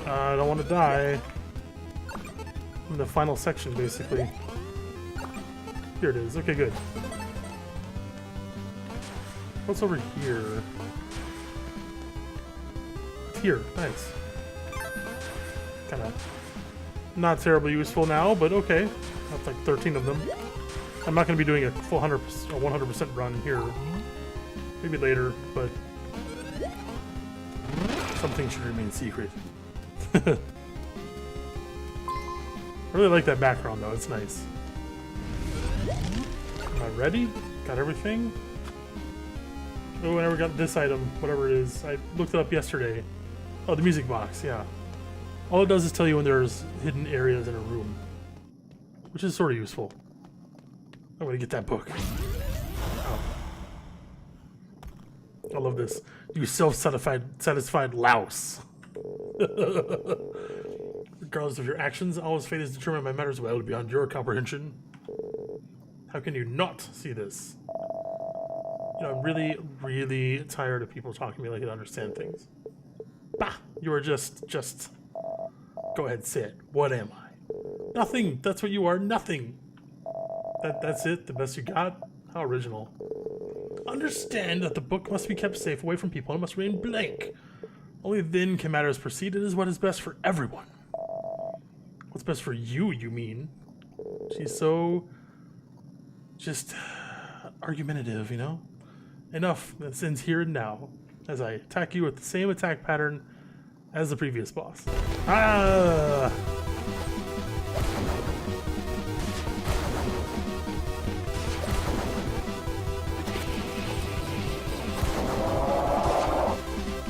I don't want to die. I'm in the final section, basically. Here it is. Okay, good. What's over here? It's here. Nice. Kind of not terribly useful now, but okay. That's like 13 of them. I'm not going to be doing a full 100% run here. Maybe later, but some things should remain secret. I really like that background, though. It's nice. Am I ready? Got everything? Oh, I never got this item, whatever it is. I looked it up yesterday. Oh, the music box, yeah. All it does is tell you when there's hidden areas in a room, which is sort of useful. I'm gonna get that book. Oh. I love this. You self-satisfied louse. Regardless of your actions, Alwa's fate is determined by matters well beyond your comprehension. How can you not see this? You know, I'm really, really tired of people talking to me like I understand things. Bah! You are just... Go ahead, say it. What am I? Nothing! That's what you are, nothing! That's it? The best you got? How original. Understand that the book must be kept safe away from people and must remain blank. Only then can matters proceed. It is what is best for everyone. What's best for you, you mean? She's so... just... argumentative, you know? Enough. This ends here and now. As I attack you with the same attack pattern as the previous boss. Ah!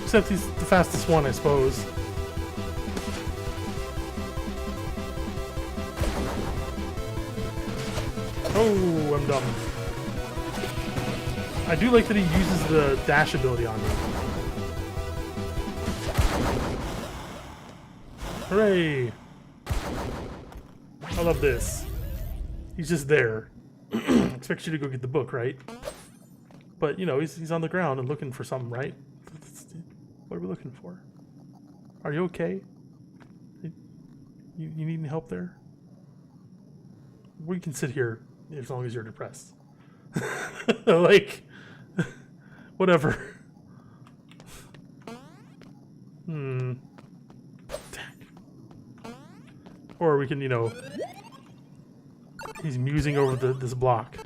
Except he's the fastest one, I suppose. Oh, I'm dumb. I do like that he uses the dash ability on me. Hooray! I love this. He's just there. Expects you to go get the book, right? But, you know, he's on the ground and looking for something, right? What are we looking for? Are you okay? You need any help there? We can sit here as long as you're depressed. Like, whatever. Or we can, you know, he's musing over this block.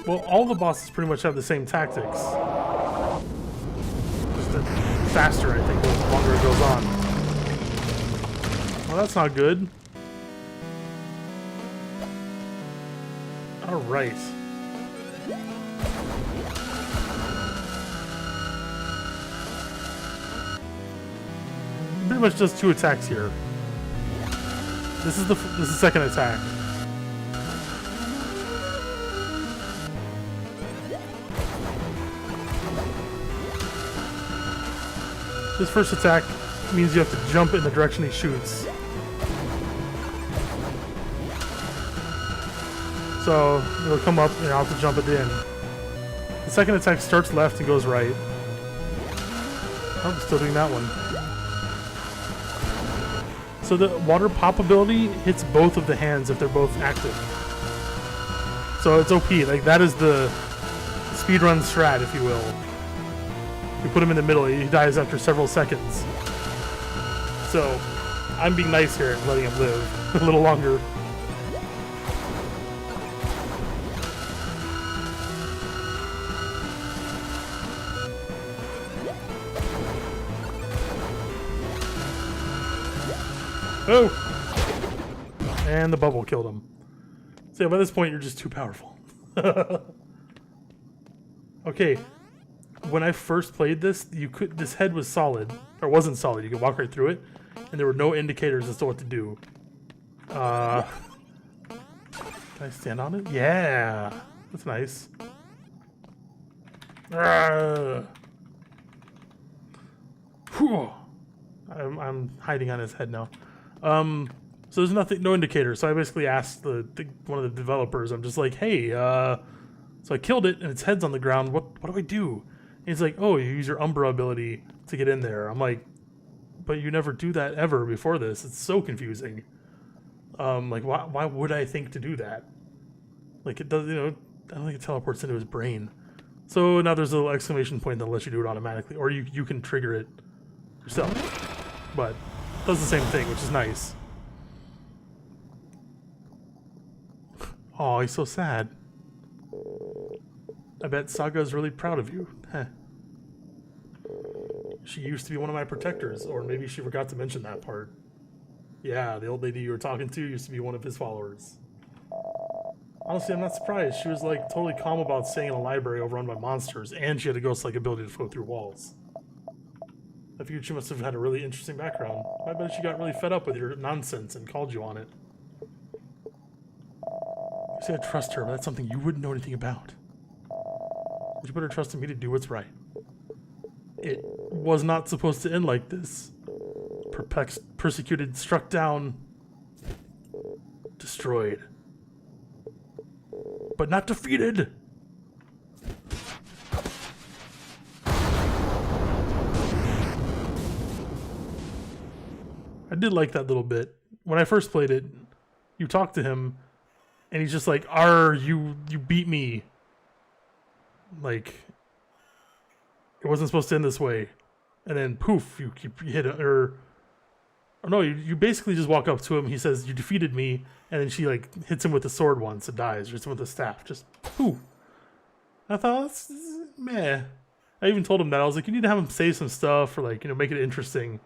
Well, all the bosses pretty much have the same tactics. Just faster, I think, the longer it goes on. Well, that's not good. Alright. Pretty much does 2 attacks here. This is the second attack. This first attack means you have to jump in the direction he shoots. So it'll come up and I'll have to jump at the end. The second attack starts left and goes right. Oh, I'm still doing that one. So the water pop ability hits both of the hands if they're both active. So it's OP. Like, that is the speedrun strat, if you will. You put him in the middle, he dies after several seconds. So I'm being nice here and letting him live a little longer. Oh! And the bubble killed him. So yeah, by this point, you're just too powerful. Okay. When I first played this, this head was solid. Or wasn't solid. You could walk right through it. And there were no indicators as to what to do. Can I stand on it? Yeah! That's nice. I'm hiding on his head now. So there's no indicator. So I basically asked one of the developers. I'm just like, hey, so I killed it and its head's on the ground. What do I do? And he's like, oh, you use your Umbra ability to get in there. I'm like, but you never do that ever before this. It's so confusing. Like, why would I think to do that? Like, it does, you know, I don't think it teleports into his brain. So now there's a little exclamation point that lets you do it automatically, or you can trigger it yourself. But it does the same thing, which is nice. Oh, he's so sad. I bet Saga's really proud of you. Heh. She used to be one of my protectors, or maybe she forgot to mention that part. Yeah, the old lady you were talking to used to be one of his followers. Honestly, I'm not surprised. She was like totally calm about staying in a library overrun by monsters, and she had a ghost-like ability to float through walls. I figured she must have had a really interesting background. I bet she got really fed up with your nonsense and called you on it. You say I trust her, but that's something you wouldn't know anything about. You better trust in me to do what's right. It was not supposed to end like this. Perplexed, persecuted, struck down, destroyed. But not defeated! I did like that little bit. When I first played it, you talk to him, and he's just like, "R, you beat me. Like, it wasn't supposed to end this way." And then poof, you hit it, or no, you basically just walk up to him. He says, "You defeated me," and then she like hits him with the sword once and dies, or hits him with the staff. Just poof. I thought, that's meh. I even told him that. I was like, you need to have him say some stuff or like, you know, make it interesting.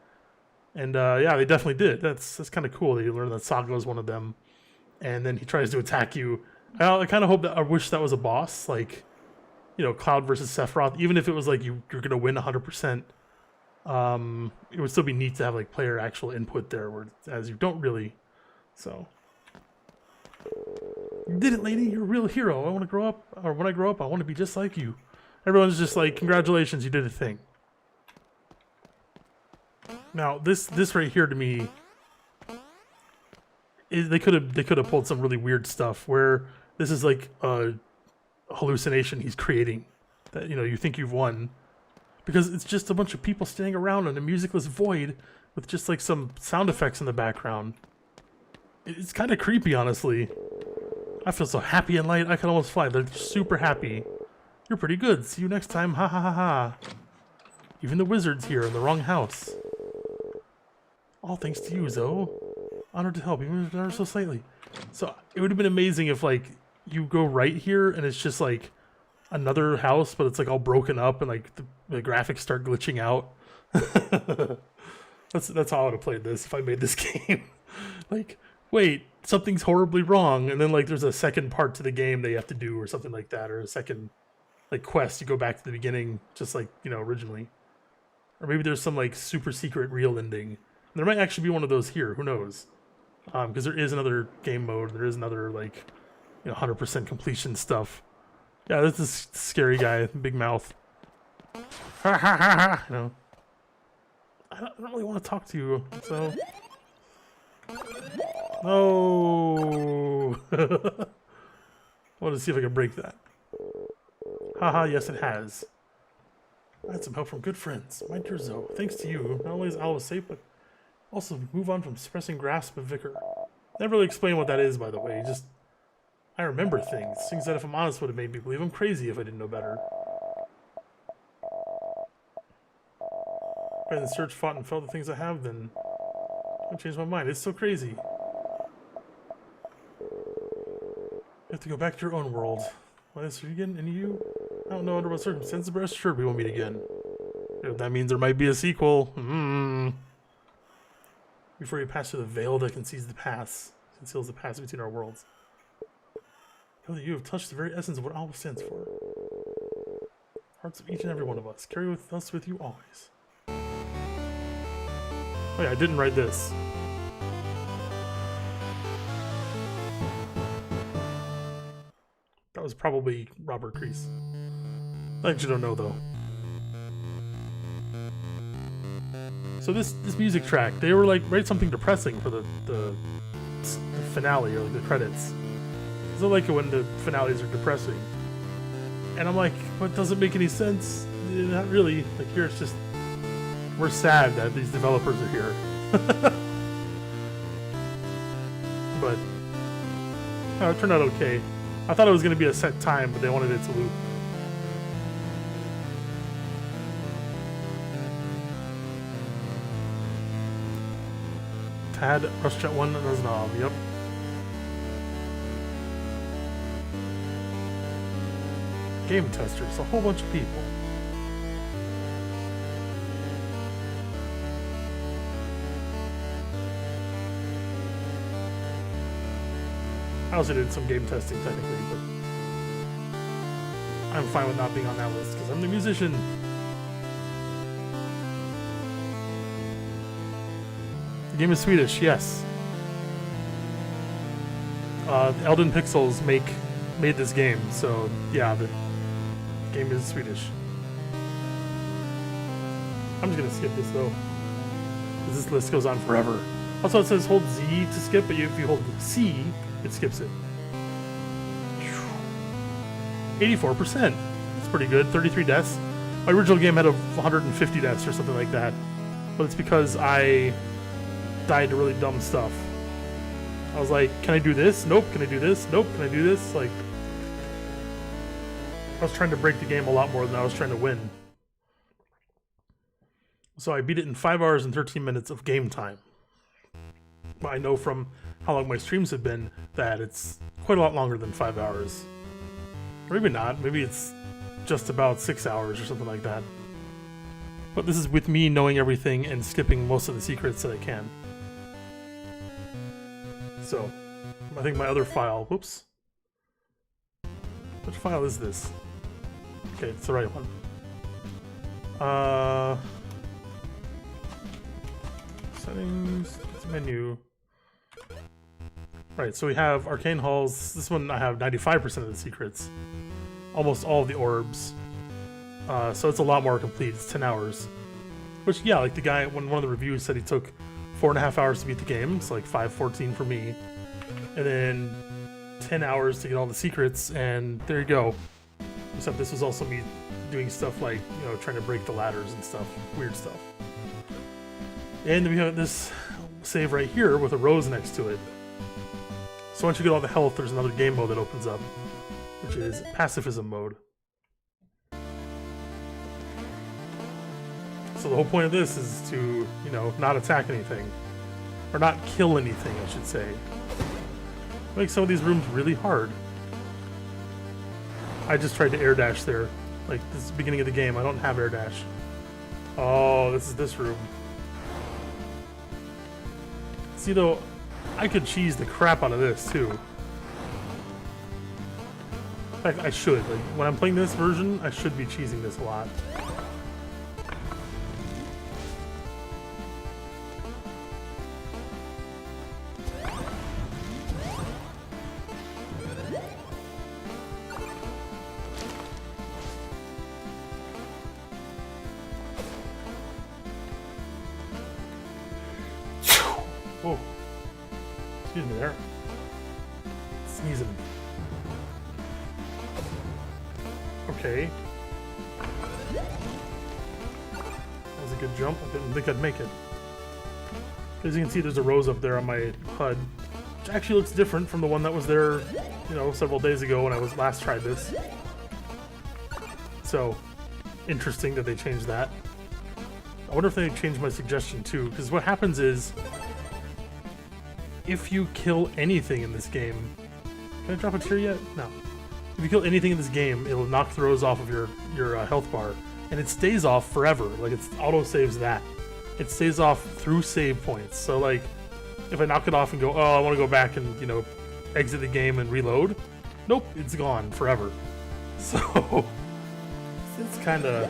And yeah, they definitely did. That's kind of cool that you learn that Saga is one of them. And then he tries to attack you. I kind of hope that, I wish that was a boss, like, you know, Cloud versus Sephiroth. Even if it was like you're going to win 100%, it would still be neat to have like player actual input there, whereas you don't really. So. You did it, lady. You're a real hero. I want to grow up, or when I grow up, I want to be just like you. Everyone's just like, congratulations, you did a thing. Now, this right here to me, they could have pulled some really weird stuff where this is like a hallucination he's creating that, you know, you think you've won, because it's just a bunch of people standing around in a musicless void with just like some sound effects in the background. It's kind of creepy, honestly. I feel so happy and light, I can almost fly. They're super happy. You're pretty good. See you next time. Ha ha ha ha. Even the wizard's here in the wrong house. All thanks to you, Zoe. Honored to help, even ever so slightly. So it would have been amazing if like you go right here and it's just like another house, but it's like all broken up and like the graphics start glitching out. That's how I would have played this if I made this game. Like, wait, something's horribly wrong, and then like there's a second part to the game they have to do or something like that, or a second like quest, you go back to the beginning just like, you know, originally. Or maybe there's some like super secret real ending. There might actually be one of those here, who knows? Because there is another game mode, there is another like, you know, 100% completion stuff. Yeah, this is scary guy, big mouth. Ha ha ha ha. You know, I don't really want to talk to you, so. No. I want to see if I can break that. Haha, yes it has. I had some help from good friends. My dear Zoe, thanks to you, not only is Alwa safe, but also move on from suppressing grasp of Vicar. Never really explain what that is, by the way. Just, I remember things. Things that, if I'm honest, would have made me believe I'm crazy if I didn't know better. If I hadn't searched, fought, and felt the things I have, then I changed my mind. It's so crazy. You have to go back to your own world. Why is it again? And you? I don't know under what circumstances, but rest assured we won't meet again. If that means there might be a sequel. Before you pass through the veil that conceals the pass between our worlds. Know that you have touched the very essence of what Alwa stands for. Hearts of each and every one of us. Carry with us with you always. Oh yeah, I didn't write this. That was probably Robert Kreese. I actually don't know though. So this music track, they were like, write something depressing for the finale or like the credits. Because I like it when the finales are depressing. And I'm like, what doesn't make any sense? Not really. Like here it's just, we're sad that these developers are here. But it turned out okay. I thought it was going to be a set time, but they wanted it to loop. Tad, RushChat 1, Naznov, yep. Game testers, a whole bunch of people. I also did some game testing technically, but I'm fine with not being on that list because I'm the musician. The game is Swedish, yes. Elden Pixels made this game, so yeah, the game is Swedish. I'm just gonna skip this though, because this list goes on forever. Also, it says hold Z to skip, but if you hold C, it skips it. 84%. That's pretty good. 33 deaths. My original game had 150 deaths or something like that. But it's because I died to really dumb stuff. I was like, can I do this? Nope. Can I do this? Nope. Can I do this? Like, I was trying to break the game a lot more than I was trying to win. So I beat it in 5 hours and 13 minutes of game time. But I know from how long my streams have been that it's quite a lot longer than 5 hours. Or maybe not. Maybe it's just about 6 hours or something like that. But this is with me knowing everything and skipping most of the secrets that I can. So, I think my other file, whoops. Which file is this? Okay, it's the right one. Settings, menu. Right, so we have Arcane Halls. This one I have 95% of the secrets. Almost all of the orbs. So it's a lot more complete. It's 10 hours. Which, yeah, like the guy, when one of the reviews said he took 4.5 hours to beat the game. It's like 5:14 for me. And then 10 hours to get all the secrets, and there you go. Except this was also me doing stuff like, you know, trying to break the ladders and stuff. Weird stuff. And we have this save right here with a rose next to it. So once you get all the health, there's another game mode that opens up, which is Pacifism mode. So the whole point of this is to, you know, not attack anything. Or not kill anything, I should say. Make some of these rooms really hard. I just tried to air dash there. Like, this is the beginning of the game. I don't have air dash. Oh, this is this room. See, though, I could cheese the crap out of this, too. In fact, I should. Like, when I'm playing this version, I should be cheesing this a lot. Whoa. Excuse me there. Sneezing. Okay. That was a good jump. I didn't think I'd make it. As you can see, there's a rose up there on my HUD, which actually looks different from the one that was there, you know, several days ago when I was last tried this. So, interesting that they changed that. I wonder if they changed my suggestion too, because what happens is, if you kill anything in this game... Can I drop a tear yet? No. If you kill anything in this game, it'll knock the rose off of your health bar. And it stays off forever. Like, it auto-saves that. It stays off through save points. So, like, if I knock it off and go, oh, I want to go back and, you know, exit the game and reload, nope, it's gone forever. So, it's kind of...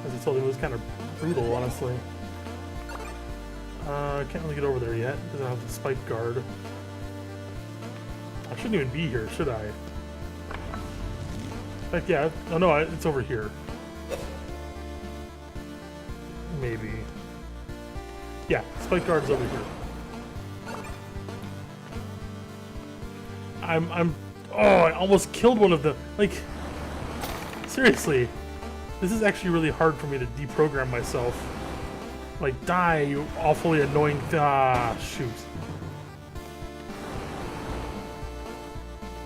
As I told you, it was kind of brutal, honestly. I can't really get over there yet because I have the spike guard. I shouldn't even be here, should I? In fact, yeah. Oh no, it's over here. Maybe. Yeah, spike guard's over here. Oh, I almost killed one of them. Like, seriously, this is actually really hard for me to deprogram myself. Like, die, you awfully annoying... Ah, shoot.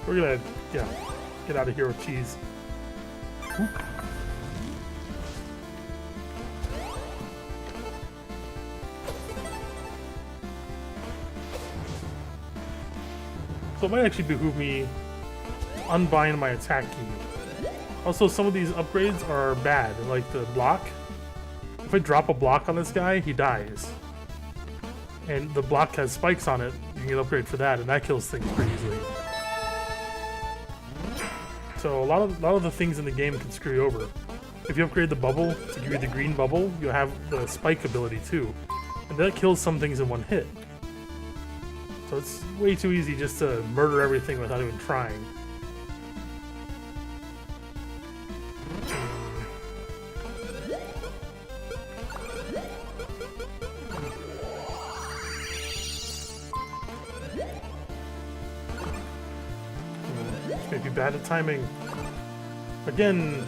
We're gonna, yeah, get out of here with cheese. Oop. So it might actually behoove me to unbind my attack key. Also, some of these upgrades are bad, like the block. If I drop a block on this guy, he dies. And the block has spikes on it, you can get an upgrade for that, and that kills things pretty easily. So a lot of the things in the game can screw you over. If you upgrade the bubble to give you the green bubble, you'll have the spike ability too. And that kills some things in one hit. So it's way too easy just to murder everything without even trying. This may be bad at timing. Again.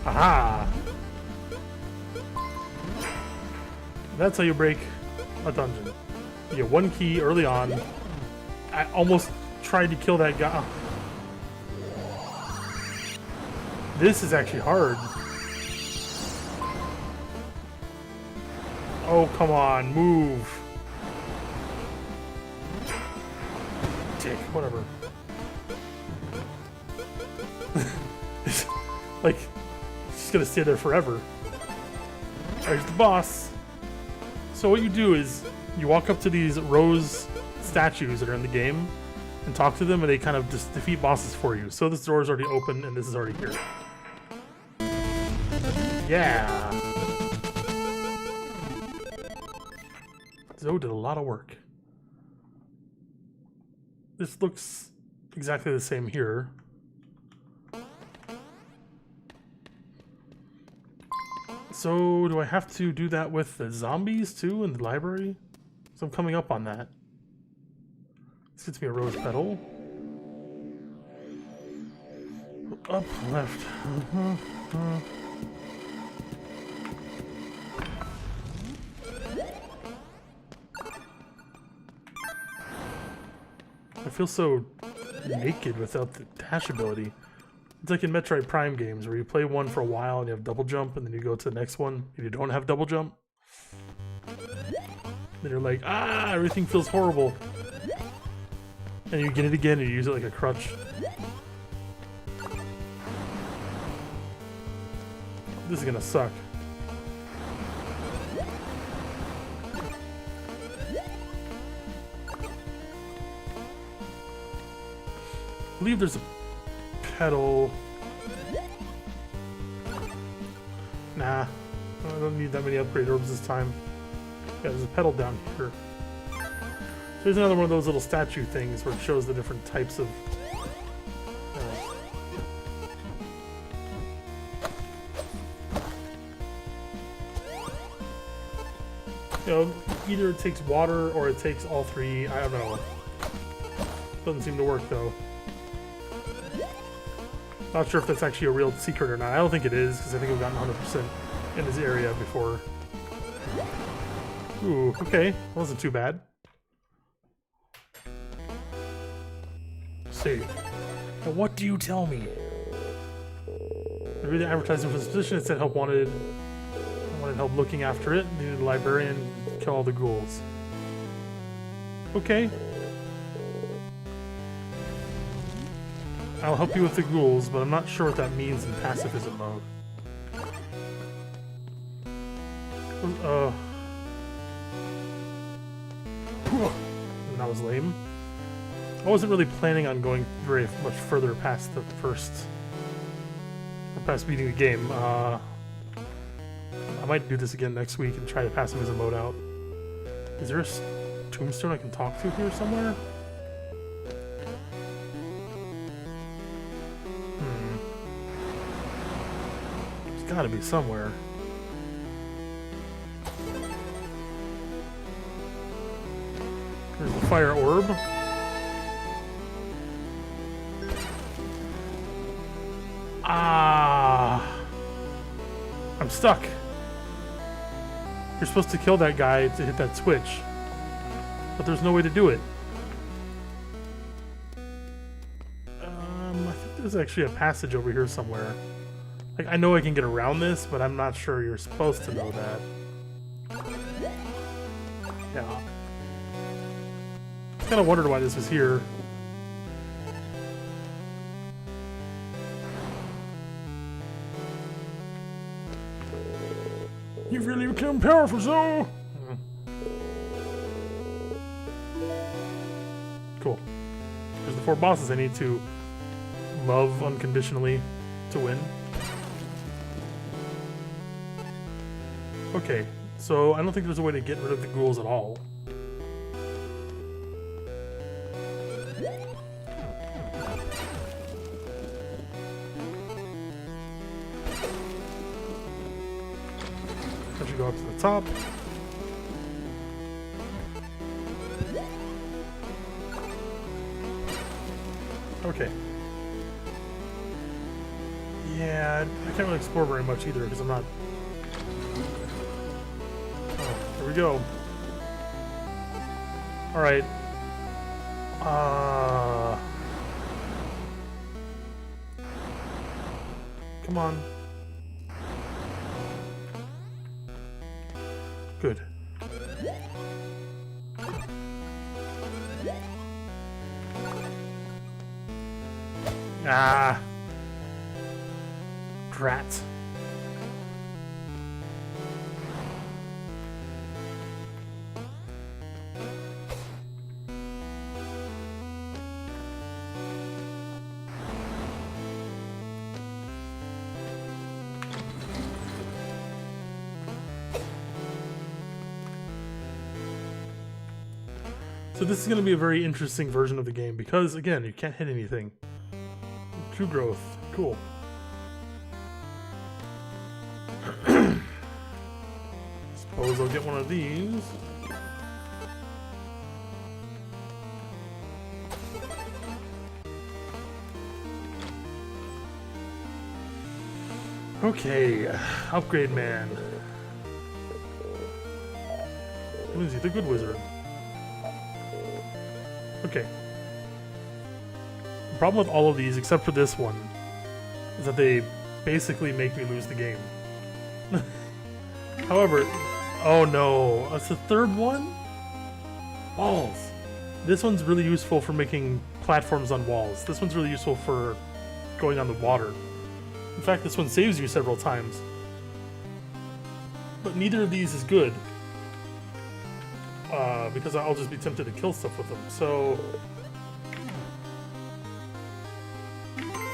Aha! That's how you break a dungeon. You get one key early on. I almost tried to kill that guy. This is actually hard. Oh, come on, move. Dick, whatever. Like, she's gonna stay there forever. There's the boss. So what you do is you walk up to these rose statues that are in the game and talk to them, and they kind of just defeat bosses for you. So this door is already open and this is already here. Yeah. Zoe did a lot of work. This looks exactly the same here. So do I have to do that with the zombies too in the library? So I'm coming up on that. This gets me a rose petal. Up, left. I feel so naked without the dash ability. It's like in Metroid Prime games where you play one for a while and you have double jump, and then you go to the next one and you don't have double jump. Then you're like, ah, everything feels horrible. And you get it again and you use it like a crutch. This is gonna suck. I believe there's a pedal. Nah, I don't need that many upgrade orbs this time. Yeah, there's a pedal down here. So there's another one of those little statue things where it shows the different types of... you know, either it takes water or it takes all three. I don't know. Doesn't seem to work though. Not sure if that's actually a real secret or not. I don't think it is, because I think we've gotten 100% in this area before. Ooh, okay. Wasn't too bad. Save. Now what do you tell me? I read the advertisement for this position. It said help wanted. I wanted help looking after it. Needed a librarian to kill all the ghouls. Okay. I'll help you with the ghouls, but I'm not sure what that means in pacifism mode. That was lame. I wasn't really planning on going very much further past the first... or past beating the game. I might do this again next week and try the pacifism mode out. Is there a tombstone I can talk to here somewhere? Gotta be somewhere. There's the fire orb. Ah! I'm stuck. You're supposed to kill that guy to hit that switch, but there's no way to do it. I think there's actually a passage over here somewhere. Like, I know I can get around this, but I'm not sure you're supposed to know that. Yeah. I kind of wondered why this was here. You've really become powerful, Zoe! Cool. There's the 4 bosses I need to love unconditionally to win. Okay, so I don't think there's a way to get rid of the ghouls at all. I should go up to the top. Okay. Yeah, I can't really explore very much either because I'm not... Oh, here we go. Alright. Come on. Good. Ah. Drat. So this is going to be a very interesting version of the game because, again, you can't hit anything. True growth. Cool. Suppose I'll get one of these. Okay, upgrade man. Who is he? The good wizard. Okay. The problem with all of these, except for this one, is that they basically make me lose the game. However, oh no, that's the third one? Balls. This one's really useful for making platforms on walls. This one's really useful for going on the water. In fact, this one saves you several times. But neither of these is good. Because I'll just be tempted to kill stuff with them. So,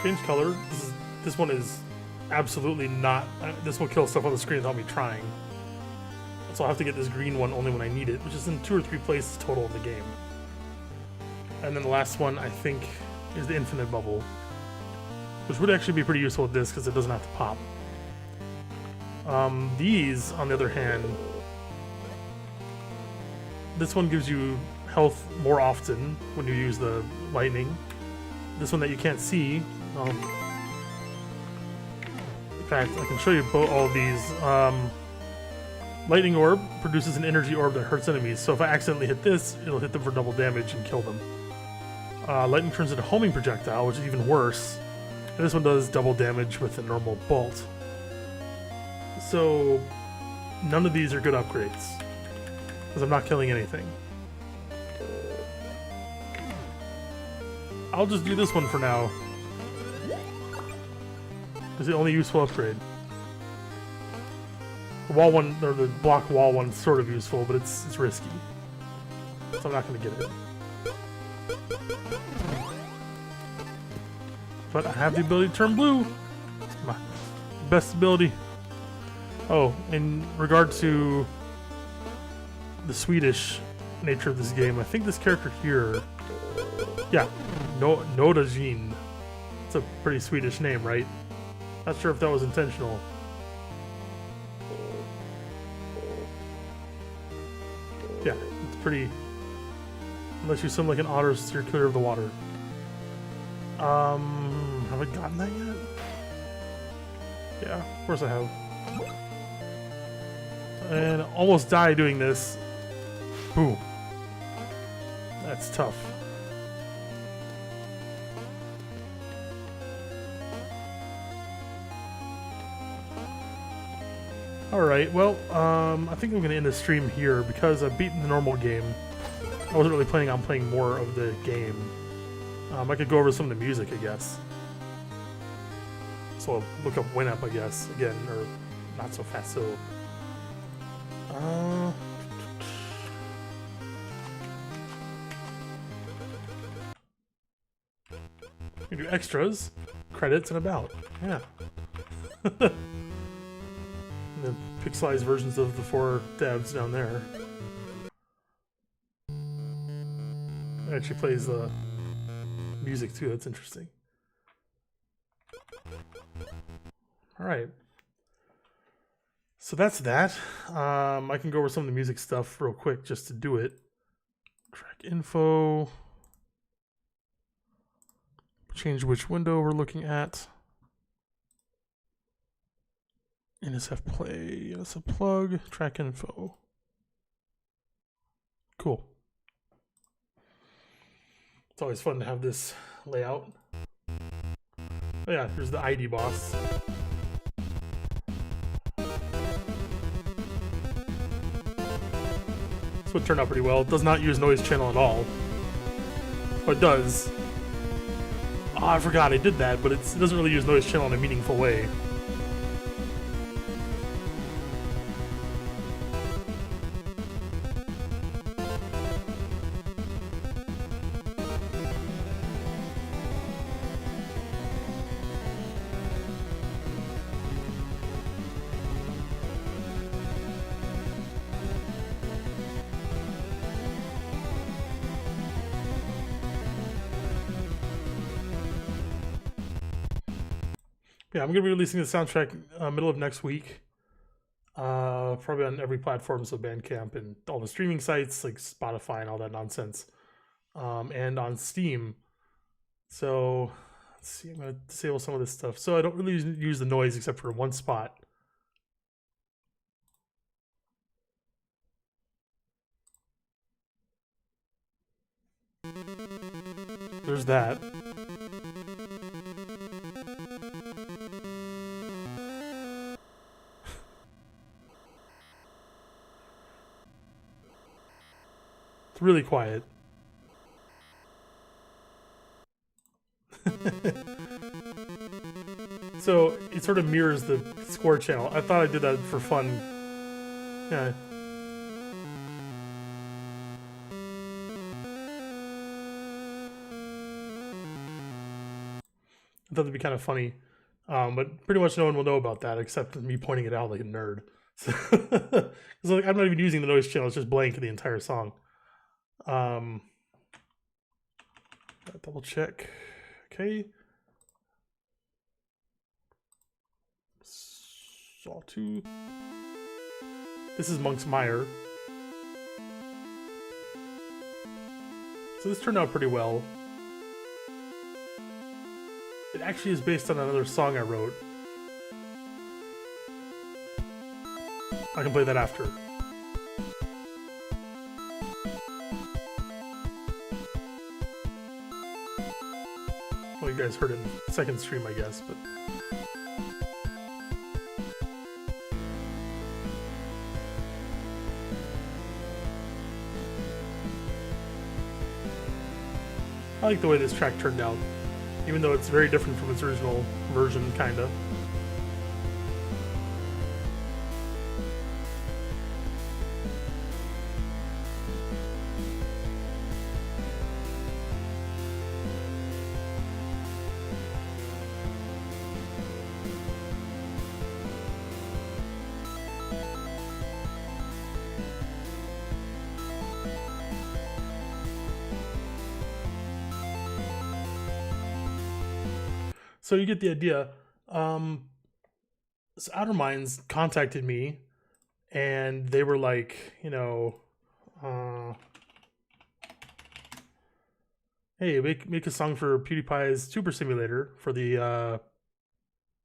change color. This one is absolutely not. This will kill stuff on the screen without me trying. So I'll have to get this green one only when I need it, which is in 2 or 3 places total in the game. And then the last one, I think, is the infinite bubble, which would actually be pretty useful with this because it doesn't have to pop. These, on the other hand, this one gives you health more often when you use the lightning. This one that you can't see. In fact, I can show you all of these. Lightning orb produces an energy orb that hurts enemies. So if I accidentally hit this, it'll hit them for double damage and kill them. Lightning turns into a homing projectile, which is even worse. And this one does double damage with a normal bolt. So none of these are good upgrades. Because I'm not killing anything. I'll just do this one for now. It's the only useful upgrade. The wall one, or the block wall one's sort of useful, but it's risky. So I'm not going to get it. But I have the ability to turn blue. It's my best ability. Oh, in regard to the Swedish nature of this game, I think this character here, yeah, Nodajin. It's a pretty Swedish name, right? Not sure if that was intentional. Yeah, it's pretty, unless you swim like an otter, steer clear of the water. Have I gotten that yet? Yeah, of course I have. And almost died doing this. Boom. That's tough. Alright, well, I think I'm going to end the stream here because I've beaten the normal game. I wasn't really planning on playing more of the game. I could go over some of the music, I guess. So I'll look up Winamp, I guess, again, or not so fast, so... You do extras, credits, and about. Yeah. And then pixelized versions of the 4 devs down there. It actually plays the music too, that's interesting. Alright. So that's that. I can go over some of the music stuff real quick just to do it. Track info. Change which window we're looking at. NSF play, NSF plug, track info. Cool. It's always fun to have this layout. Oh yeah, here's the ID boss. This would turn out pretty well. It does not use noise channel at all. But it does. Oh, I forgot I did that, but it doesn't really use noise channel in a meaningful way. Yeah, I'm going to be releasing the soundtrack middle of next week. Probably on every platform, so Bandcamp and all the streaming sites like Spotify and all that nonsense. And on Steam. So, let's see, I'm going to disable some of this stuff. So I don't really use the noise except for one spot. There's that. It's really quiet. So it sort of mirrors the score channel. I thought I did that for fun. Yeah. I thought it'd be kind of funny. But pretty much no one will know about that except me pointing it out like a nerd. So, like, I'm not even using the noise channel, it's just blank the entire song. Double check. Okay. Sawtooth. This is Monk's Mire. So this turned out pretty well. It actually is based on another song I wrote. I can play that after. Well, you guys heard it in the second stream, I guess, but... I like the way this track turned out, even though it's very different from its original version, kinda. So you get the idea. So Outer Minds contacted me, and they were like, you know, hey, make a song for PewDiePie's Super Simulator for the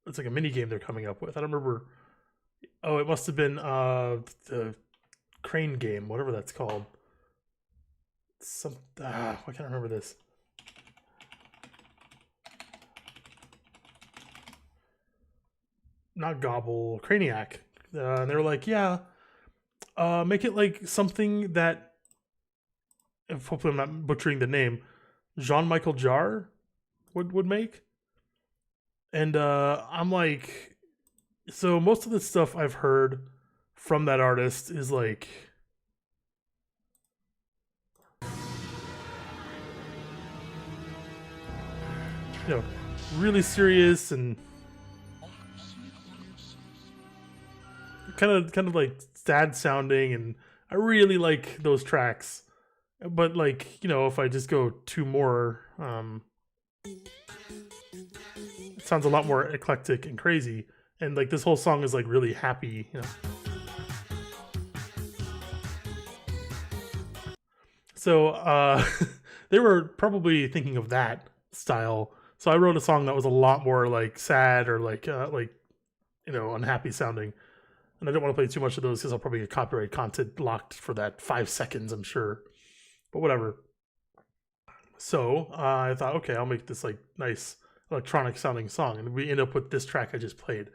it's like a mini game they're coming up with. I don't remember. Oh, it must have been the crane game, whatever that's called. Why can't I remember this? Not Gobble, Craniac. And they were like, yeah, make it like something that, if hopefully I'm not butchering the name, Jean-Michel Jarre would make. And I'm like, so most of the stuff I've heard from that artist is like, you know, really serious and kind of like sad sounding, and I really like those tracks. But like, you know, if I just go two more, it sounds a lot more eclectic and crazy. And like this whole song is like really happy, you know. So they were probably thinking of that style. So I wrote a song that was a lot more like sad or like unhappy sounding. And I don't want to play too much of those because I'll probably get copyright content locked for that 5 seconds, I'm sure. But whatever. So I thought, okay, I'll make this like nice electronic sounding song, and we end up with this track I just played.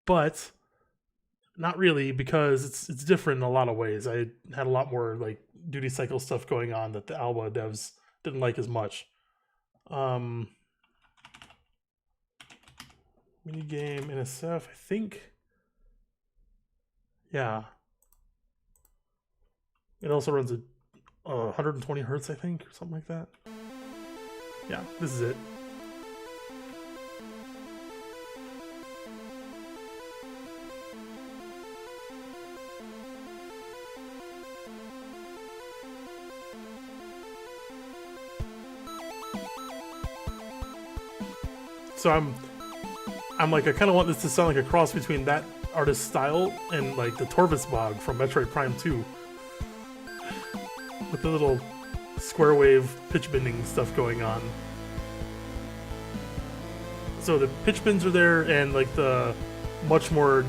But not really, because it's different in a lot of ways. I had a lot more like duty cycle stuff going on that the Alwa devs didn't like as much. Minigame NSF, I think. Yeah. It also runs at 120 hertz, I think, or something like that. Yeah, this is it. So I'm like, I kind of want this to sound like a cross between that artist's style and like the Torvis Bog from Metroid Prime 2. With the little square wave pitch bending stuff going on. So the pitch bends are there, and like the much more,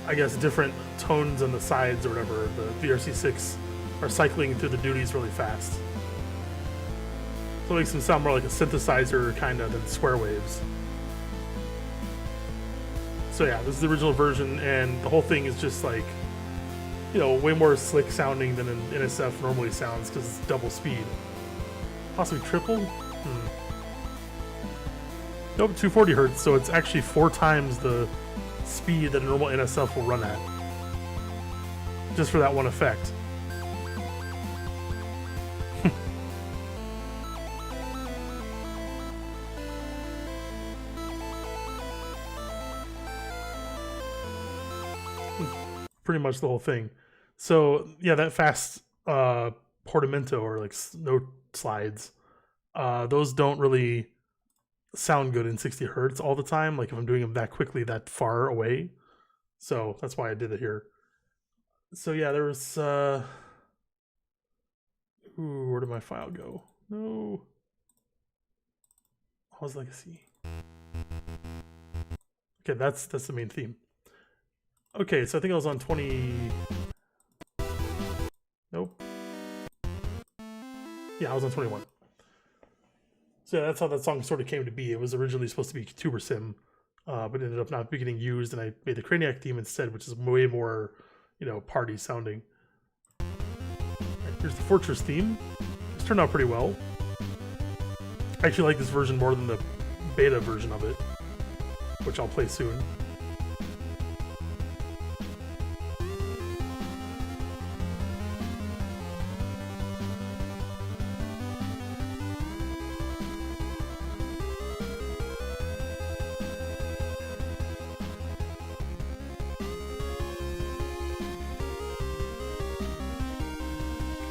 I guess, different tones on the sides or whatever. The VRC6 are cycling through the duties really fast. So it makes them sound more like a synthesizer kind of than square waves. So yeah, this is the original version, and the whole thing is just like, way more slick sounding than an NSF normally sounds because it's double speed. Possibly triple? Nope, 240 hertz, so it's actually 4 times the speed that a normal NSF will run at. Just for that one effect. Pretty much the whole thing. So yeah, that fast portamento or like note slides, those don't really sound good in 60 hertz all the time. Like if I'm doing them that quickly, that far away. So that's why I did it here. So yeah, there was where did my file go? No. How's Legacy? Okay, that's the main theme. Okay, so I think I was on 20. Nope. Yeah, I was on 21. So yeah, that's how that song sort of came to be. It was originally supposed to be Tuber Sim, but ended up not getting used, and I made the Craniac theme instead, which is way more, party sounding. Right, here's the Fortress theme. It's turned out pretty well. I actually like this version more than the beta version of it, which I'll play soon.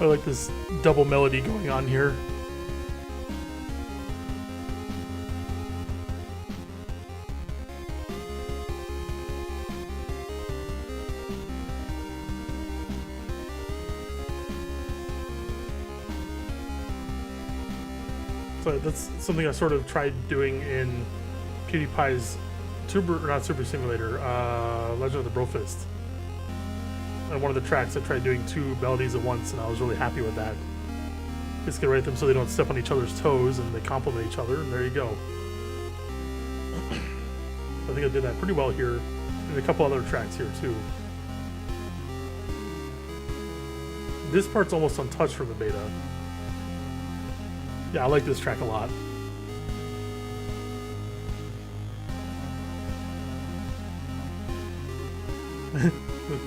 I like this double melody going on here. So that's something I sort of tried doing in PewDiePie's Super Simulator, Legend of the Brofist. And one of the tracks I tried doing 2 melodies at once, and I was really happy with that. Just gonna write them so they don't step on each other's toes and they complement each other, and there you go. I think I did that pretty well here, and a couple other tracks here too. This part's almost untouched from the beta. Yeah, I like this track a lot.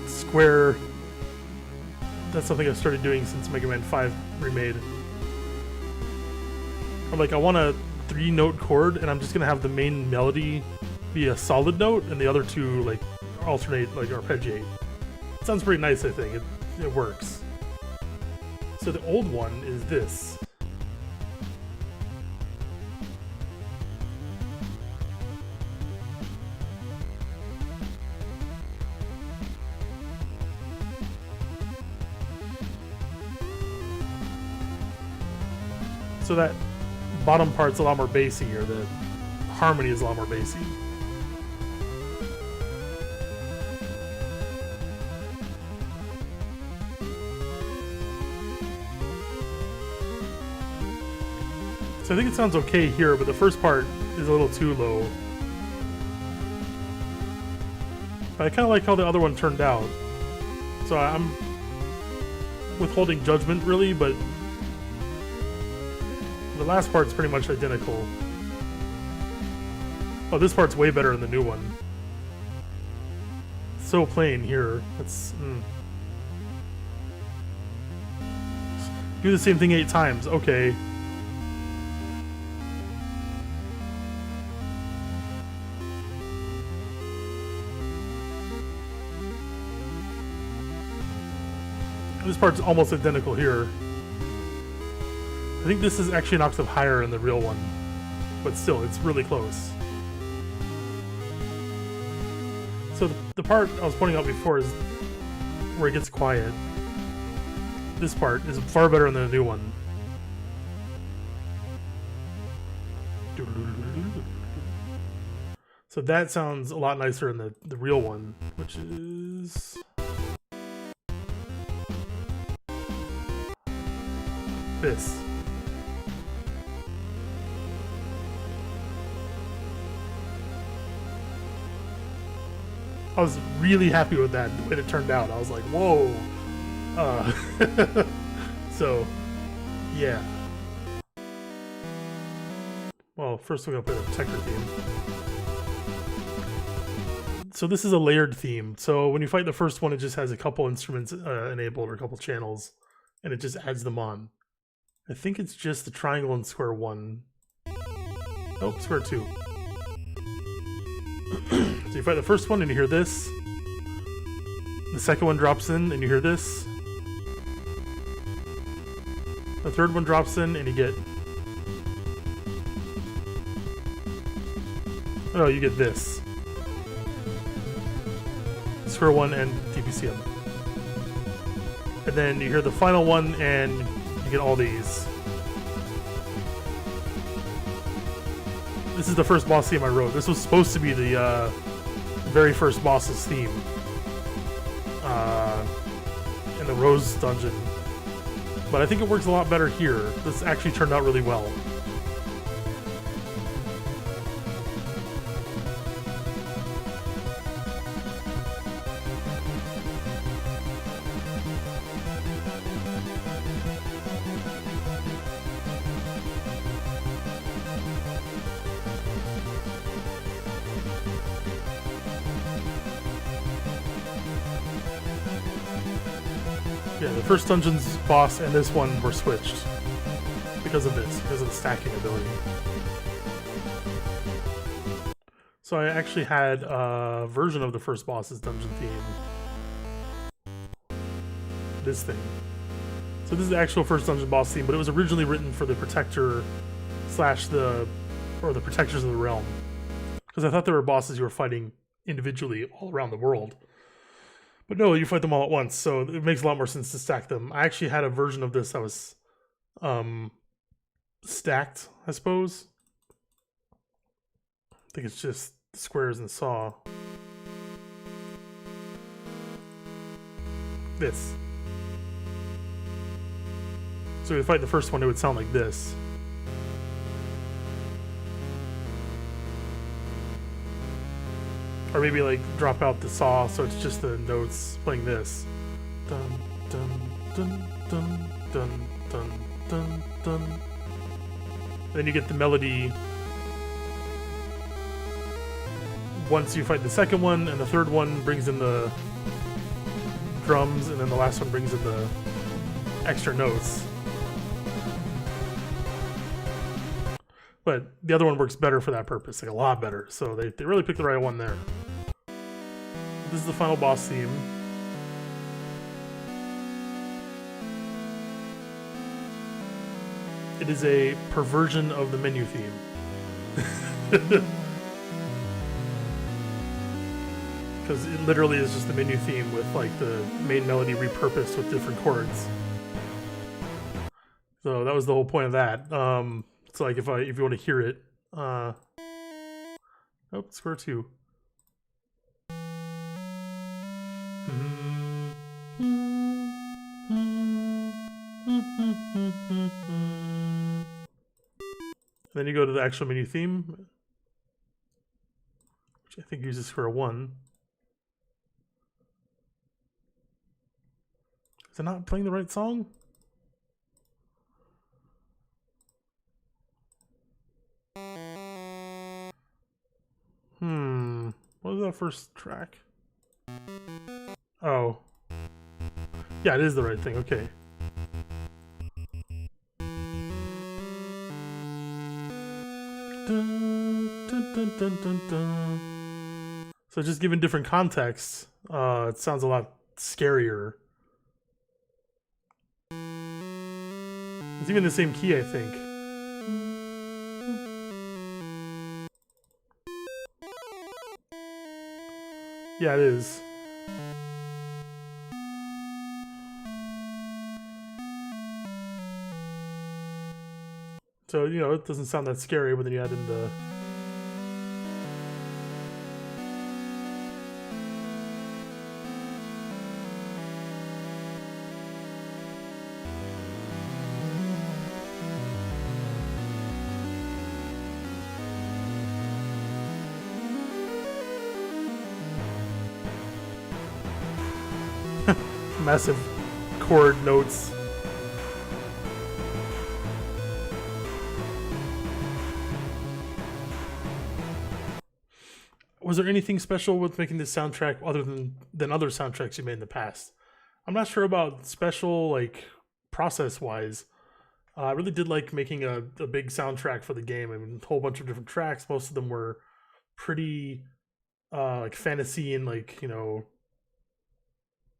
Square. That's something I started doing since Mega Man 5 remade. I'm like, I want a 3-note chord, and I'm just gonna have the main melody be a solid note, and the other 2 like alternate, like arpeggiate. It sounds pretty nice, I think. It works. So the old one is this. So that bottom part's a lot more bassy, or the harmony is a lot more bassy. So I think it sounds okay here, but the first part is a little too low. But I kind of like how the other one turned out. So I'm withholding judgment, really, but the last part's pretty much identical. Oh, this part's way better than the new one. So plain here. That's... Do the same thing 8 times. Okay. This part's almost identical here. I think this is actually an octave higher than the real one, but still, it's really close. So the part I was pointing out before is where it gets quiet. This part is far better than the new one. So that sounds a lot nicer than the real one, which is... this. I was really happy with that, the way it turned out. I was like, whoa. So, yeah. Well, first we're going to play the Protector theme. So this is a layered theme. So when you fight the first one, it just has a couple instruments enabled, or a couple channels, and it just adds them on. I think it's just the triangle and square 1. Oh, square 2. So you fight the first one and you hear this. The second one drops in and you hear this. The third one drops in and you get... oh, you get this. Square 1 and TPCM. And then you hear the final one and you get all these. This is the first boss theme I wrote. This was supposed to be the very first boss's theme in the Rose dungeon. But I think it works a lot better here. This actually turned out really well. Yeah, the first dungeon's boss and this one were switched because of this, because of the stacking ability. So I actually had a version of the first boss's dungeon theme. This thing. So this is the actual first dungeon boss theme, but it was originally written for the Protector slash the Protectors of the Realm. Because I thought there were bosses you were fighting individually all around the world. But no, you fight them all at once, so it makes a lot more sense to stack them. I actually had a version of this that was stacked, I suppose. I think it's just the squares and saw. This. So if you fight the first one, it would sound like this. Or maybe like drop out the saw so it's just the notes playing this. Dun dun dun dun dun dun dun dun. Then you get the melody once you fight the second one, and the third one brings in the drums, and then the last one brings in the extra notes. But the other one works better for that purpose, like a lot better. So they really picked the right one there. This is the final boss theme. It is a perversion of the menu theme. Because it literally is just the menu theme with like the main melody repurposed with different chords. So that was the whole point of that. So like if you want to hear it, oh, square 2. then you go to the actual menu theme, which I think uses Square 1. Is it not playing the right song? What was that first track? Oh. Yeah, it is the right thing. Okay. Dun, dun, dun, dun, dun, dun. So just given different contexts, it sounds a lot scarier. It's even the same key, I think. Yeah, it is. So, you know, it doesn't sound that scary, but then you add in the... massive chord notes. Was there anything special with making this soundtrack other than other soundtracks you made in the past? I'm not sure about special, like, process-wise. I really did like making a big soundtrack for the game. I mean, a whole bunch of different tracks. Most of them were pretty, like, fantasy and, like, you know,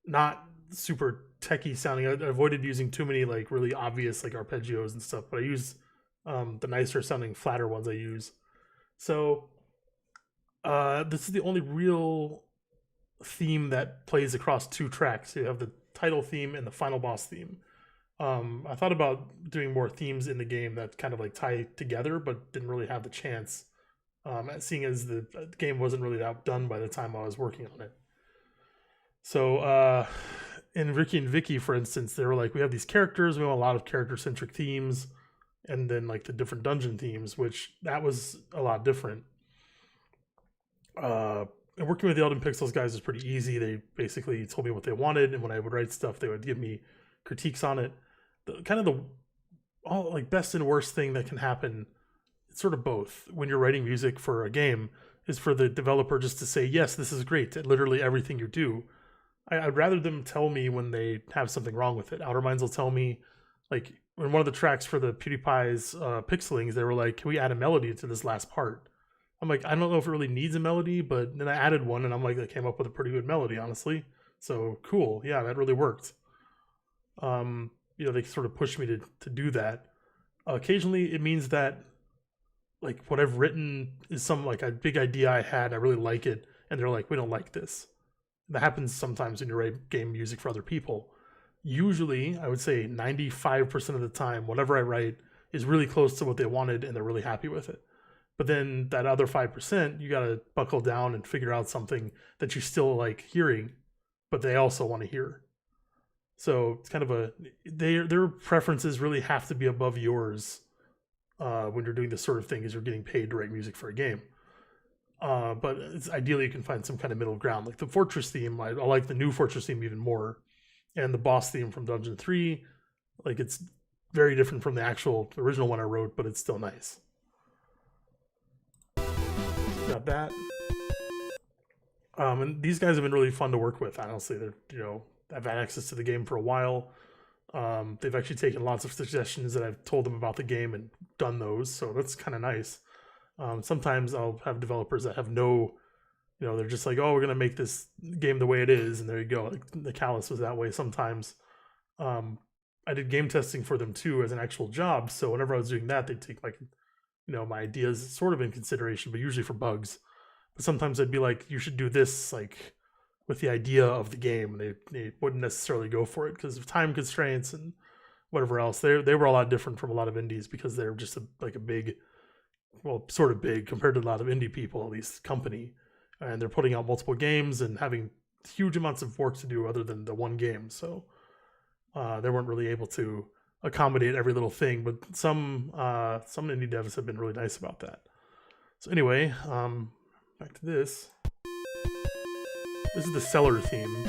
not super techy sounding. I avoided using too many, like, really obvious, like, arpeggios and stuff, but I use the nicer sounding, flatter ones I use. So... this is the only real theme that plays across 2 tracks. You have the title theme and the final boss theme. I thought about doing more themes in the game that kind of like tie together, but didn't really have the chance, seeing as the game wasn't really that done by the time I was working on it. So in Ricky and Vicky, for instance, they were like, we have these characters, we want a lot of character-centric themes, and then like the different dungeon themes, which that was a lot different. And working with the Elden Pixels guys is pretty easy. They basically told me what they wanted, and when I would write stuff, they would give me critiques on it. The all like best and worst thing that can happen, it's sort of both. When you're writing music for a game, is for the developer just to say, yes, this is great at literally everything you do. I'd rather them tell me when they have something wrong with it. Outer Minds will tell me, like, in one of the tracks for the PewDiePie's Pixelings, they were like, can we add a melody to this last part? I'm like, I don't know if it really needs a melody, but then I added one, and I'm like, I came up with a pretty good melody, honestly. So cool, yeah, that really worked. You know, they sort of pushed me to do that. Occasionally, it means that like what I've written is some like a big idea I had, I really like it, and they're like, we don't like this. That happens sometimes when you write game music for other people. Usually, I would say 95% of the time, whatever I write is really close to what they wanted, and they're really happy with it. But then that other 5%, you got to buckle down and figure out something that you still like hearing, but they also want to hear. So it's kind of their preferences really have to be above yours when you're doing this sort of thing, because you're getting paid to write music for a game. But ideally you can find some kind of middle ground. Like the Fortress theme, I like the new Fortress theme even more. And the boss theme from Dungeon 3, like it's very different from the actual original one I wrote, but it's still nice. Got that. And these guys have been really fun to work with, honestly. They're, you know, I've had access to the game for a while. They've actually taken lots of suggestions that I've told them about the game and done those, so that's kind of nice. Sometimes I'll have developers that have no, you know, they're just like, oh, we're gonna make this game the way it is, and there you go. Like, the Callus was that way sometimes. I did game testing for them too as an actual job, so whenever I was doing that, they'd take like, you know, my ideas sort of in consideration, but usually for bugs. But sometimes I'd be like, you should do this, like, with the idea of the game. They wouldn't necessarily go for it because of time constraints and whatever else. They were a lot different from a lot of indies because they're just like a big, well, sort of big compared to a lot of indie people, at least company. And they're putting out multiple games and having huge amounts of work to do other than the one game. So they weren't really able to accommodate every little thing, but some indie devs have been really nice about that. So anyway, back to this. This is the cellar theme.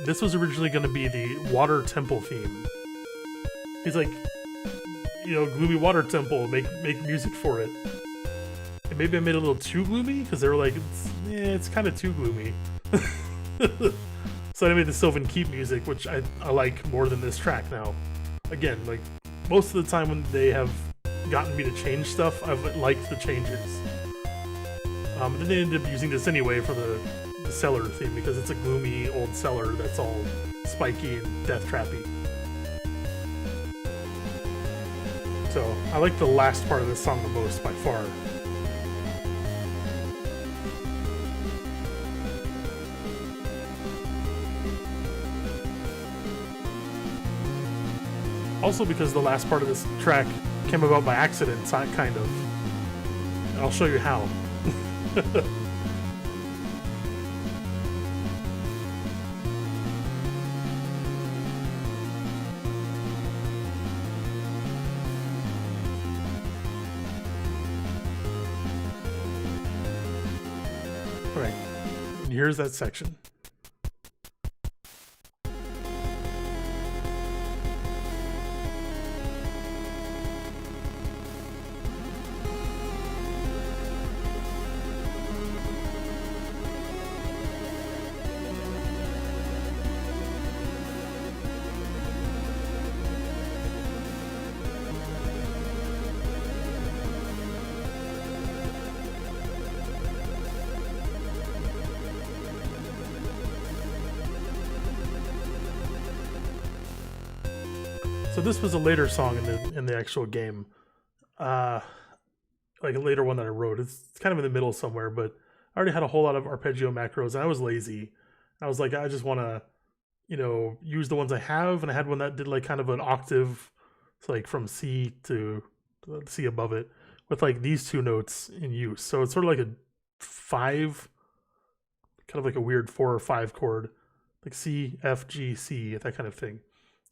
This was originally going to be the water temple theme. He's like, you know, gloomy water temple, make music for it. And maybe I made it a little too gloomy because they were like, it's kind of too gloomy. So I made the Sylvan Keep music, which I like more than this track now. Again, like most of the time when they have gotten me to change stuff, I've liked the changes. Then they ended up using this anyway for the cellar theme because it's a gloomy old cellar that's all spiky and death trappy. So I like the last part of this song the most by far. Also because the last part of this track came about by accident, kind of. And I'll show you how. Alright, and here's that section. So this was a later song in the actual game, like a later one that I wrote. It's kind of in the middle somewhere, but I already had a whole lot of arpeggio macros, and I was lazy. I was like, I just want to, you know, use the ones I have, and I had one that did like kind of an octave, so like from C to C above it, with like these two notes in use. So it's sort of like a 5, kind of like a weird 4 or 5 chord, like C, F, G, C, that kind of thing.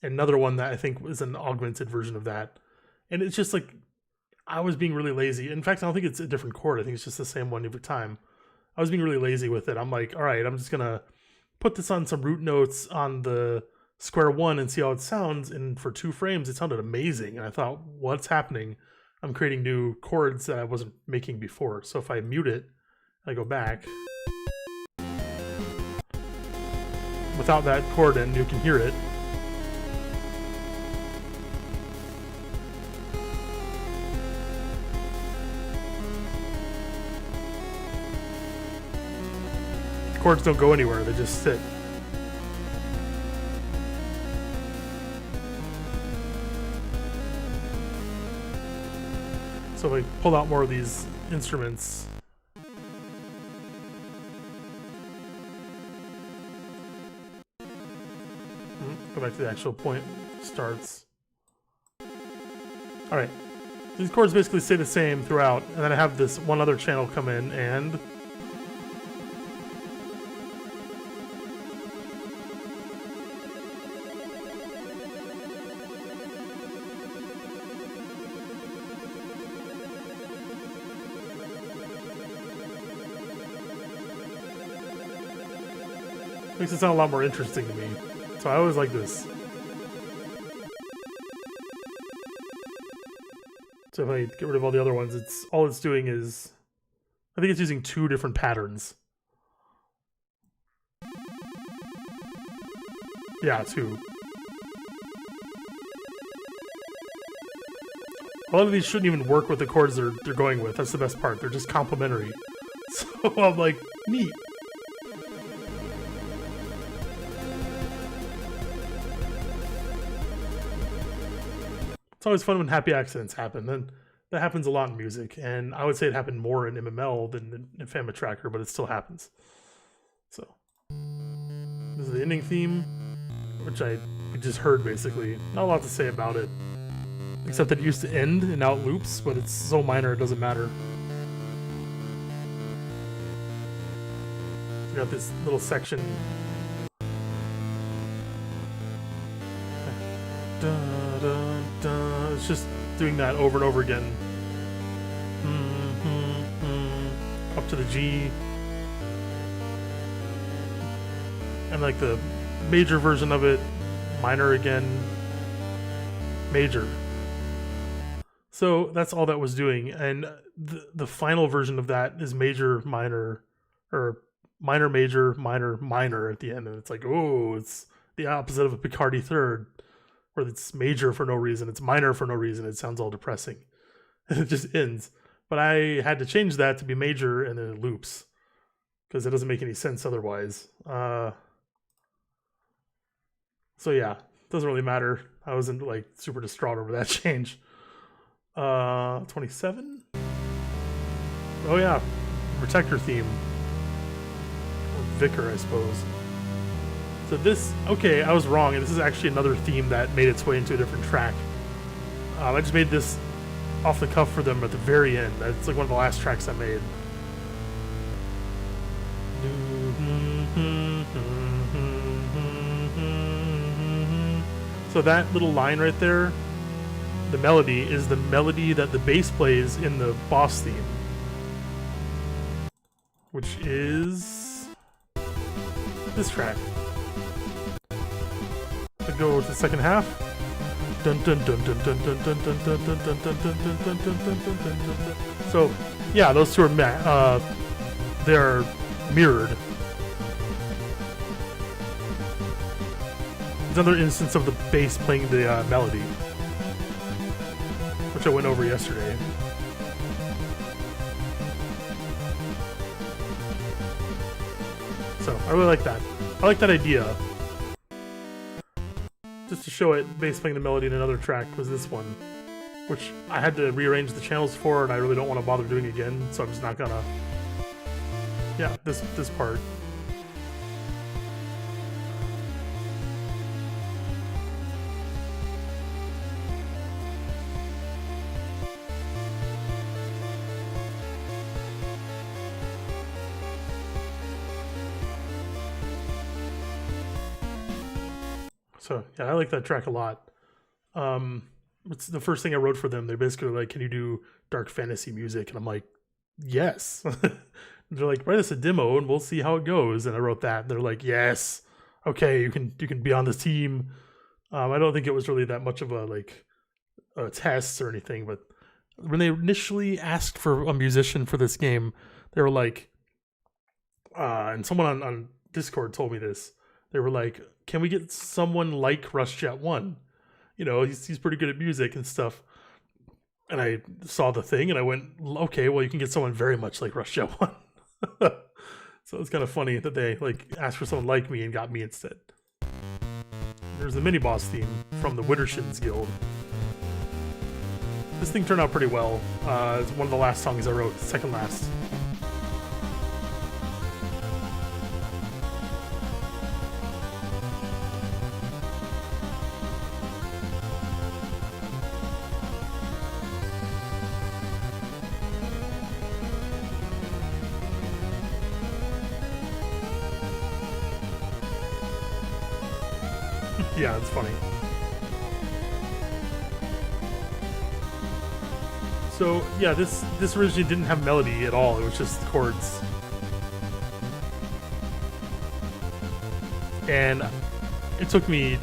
Another one that I think was an augmented version of that. And it's just like, I was being really lazy. In fact, I don't think it's a different chord. I think it's just the same one every time. I was being really lazy with it. I'm like, all right, I'm just going to put this on some root notes on the square 1 and see how it sounds. And for 2 frames, it sounded amazing. And I thought, what's happening? I'm creating new chords that I wasn't making before. So if I mute it, I go back. Without that chord in, you can hear it. Chords don't go anywhere, they just sit. So if I pull out more of these instruments, go back to the actual point, starts. Alright, these chords basically stay the same throughout, and then I have this one other channel come in and makes it sound a lot more interesting to me. So I always like this. So if I get rid of all the other ones, all it's doing is, I think it's using 2 different patterns. Yeah, 2. A lot of these shouldn't even work with the chords they're going with. That's the best part. They're just complementary. So I'm like, neat. It's always fun when happy accidents happen, and that happens a lot in music, and I would say it happened more in MML than in Family Tracker, but it still happens. So, this is the ending theme, which I just heard basically. Not a lot to say about it, except that it used to end and now it loops, but it's so minor it doesn't matter. You got this little section. Dun, dun, dun. It's just doing that over and over again. Up to the G. And like the major version of it, minor again, major. So that's all that was doing. And the final version of that is major, minor, or minor, major, minor, minor at the end. And it's like, oh, it's the opposite of a Picardy third, where it's major for no reason, it's minor for no reason. It sounds all depressing. And it just ends. But I had to change that to be major, and then it loops, because it doesn't make any sense otherwise. So yeah, doesn't really matter. I wasn't like super distraught over that change. 27? Oh yeah, Protector theme. Or Vicar, I suppose. So this, okay, I was wrong, and this is actually another theme that made its way into a different track. I just made this off the cuff for them at the very end. It's like one of the last tracks I made. So that little line right there, the melody, is the melody that the bass plays in the boss theme, which is this track. To go to the second half. So yeah, those two are they're mirrored. It's another instance of the bass playing the melody, which I went over yesterday. So I really like that. I like that idea. Just to show it, bass playing the melody in another track was this one, which I had to rearrange the channels for, and I really don't want to bother doing again, so I'm just not gonna. Yeah, this part. So yeah, I like that track a lot. It's the first thing I wrote for them. They're basically like, "Can you do dark fantasy music?" And I'm like, "Yes." They're like, "Write us a demo and we'll see how it goes." And I wrote that. And they're like, "Yes, okay, you can be on this team." I don't think it was really that much of a test or anything, but when they initially asked for a musician for this game, they were like, and someone on Discord told me this. They were like, "Can we get someone like RushJet 1? You know, he's pretty good at music and stuff." And I saw the thing and I went, "Okay, well, you can get someone very much like RushJet 1." So it's kind of funny that they asked for someone like me and got me instead. There's the mini boss theme from the Widdershins Guild. This thing turned out pretty well. It's one of the last songs I wrote, second last. Yeah, it's funny. So yeah, this originally didn't have melody at all. It was just chords. And it took me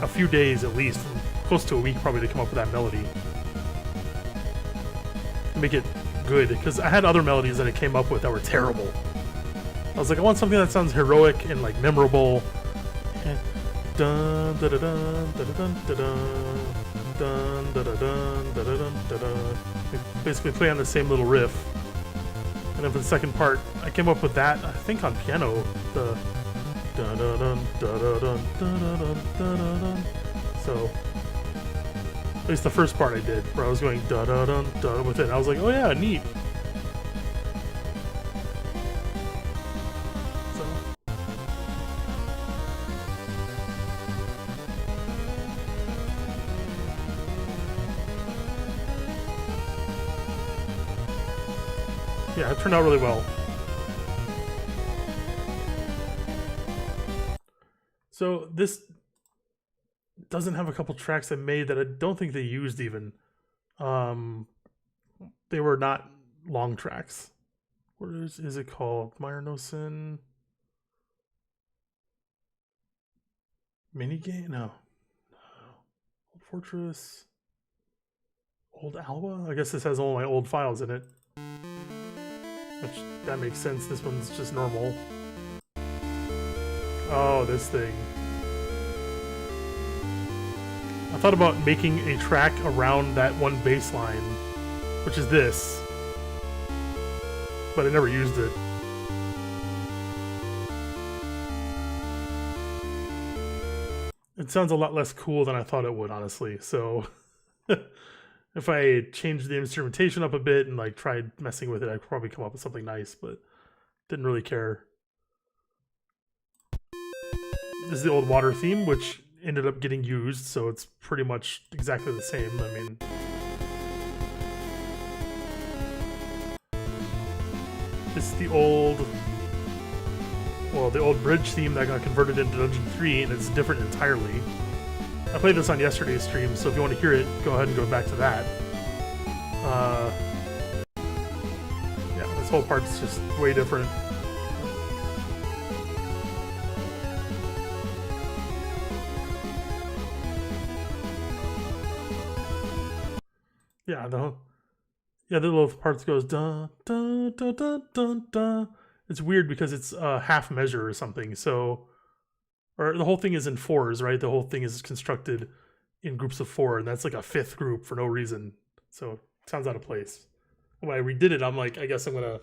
a few days at least, close to a week probably, to come up with that melody. To make it good, because I had other melodies that I came up with that were terrible. I was like, I want something that sounds heroic and memorable. And dun dun dun dun dun dun dun dun dun dun dun. Basically play on the same little riff. And then for the second part, I came up with that, I think on piano, the dun dun dun dun dun dun dun dun dun. So at least the first part I did, where I was going dun dun dun dun with it. And I was like, oh yeah, neat. Yeah, it turned out really well. So this doesn't have a couple tracks I made that I don't think they used even. They were not long tracks. What is it called? Meyer No Sin? Minigame? No. Old Fortress. Old Alwa? I guess this has all my old files in it. Which, that makes sense. This one's just normal. Oh, this thing. I thought about making a track around that one bass line, which is this. But I never used it. It sounds a lot less cool than I thought it would, honestly. So if I changed the instrumentation up a bit and like tried messing with it, I'd probably come up with something nice, but didn't really care. This is the old water theme, which ended up getting used, so it's pretty much exactly the same. I mean, this is the old bridge theme that got converted into Dungeon 3, and it's different entirely. I played this on yesterday's stream, so if you want to hear it, go ahead and go back to that. Yeah, this whole part's just way different. Yeah, the little parts goes dun dun dun dun dun dun. It's weird because it's a half measure or something. So, or the whole thing is in fours, right? The whole thing is constructed in groups of four, and that's like a fifth group for no reason. So it sounds out of place. When I redid it, I'm like, I guess I'm gonna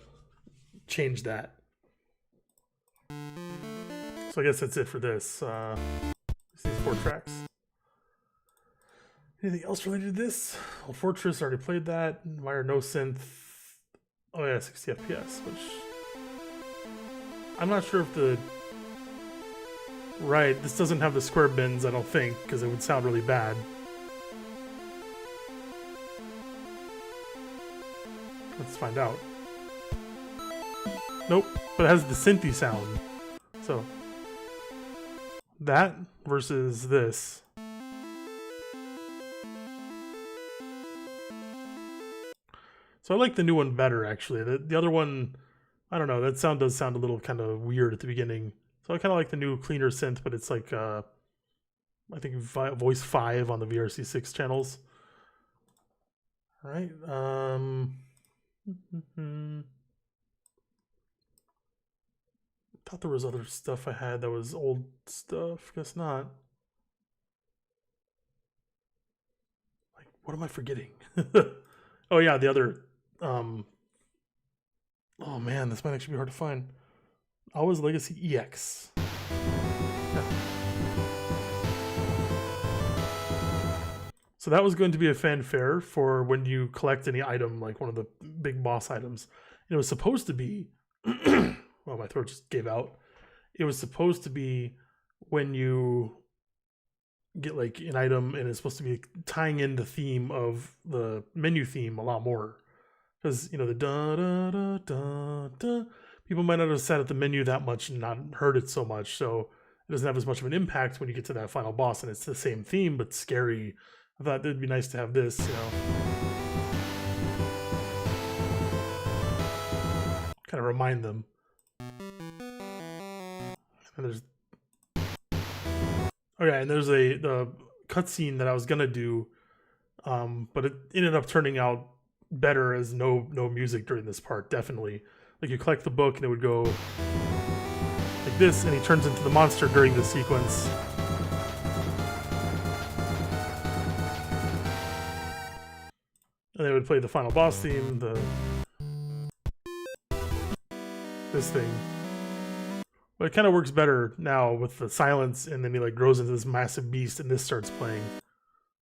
change that. So I guess that's it for this. These 4 tracks. Anything else related to this? Well, Fortress, already played that. Meyer No Synth. Oh yeah, 60 FPS, which I'm not sure if the this doesn't have the square bends, I don't think, because it would sound really bad. Let's find out. Nope, but it has the synthy sound. So that versus this. So I like the new one better, actually. The other one, I don't know, that sound does sound a little kind of weird at the beginning. So I kind of like the new, cleaner synth, but it's like, I think voice 5 on the VRC6 channels. All right. Thought there was other stuff I had that was old stuff. Guess not. Like, what am I forgetting? Oh yeah, the other. Oh man, this might actually be hard to find. Alwa's Legacy EX. Yeah. So that was going to be a fanfare for when you collect any item, like one of the big boss items. And it was supposed to be, well, my throat just gave out. It was supposed to be when you get like an item and it's supposed to be tying in the theme of the menu theme a lot more. Because, you know, the da da da da da, people might not have sat at the menu that much and not heard it so much. So it doesn't have as much of an impact when you get to that final boss and it's the same theme, but scary. I thought it'd be nice to have this, you know. Kind of remind them. And there's and there's the cutscene that I was gonna do, but it ended up turning out better as no music during this part. Definitely, like you collect the book and it would go like this, and he turns into the monster during this sequence. And they would play the final boss theme, this thing. But it kind of works better now with the silence, and then he like grows into this massive beast, and this starts playing.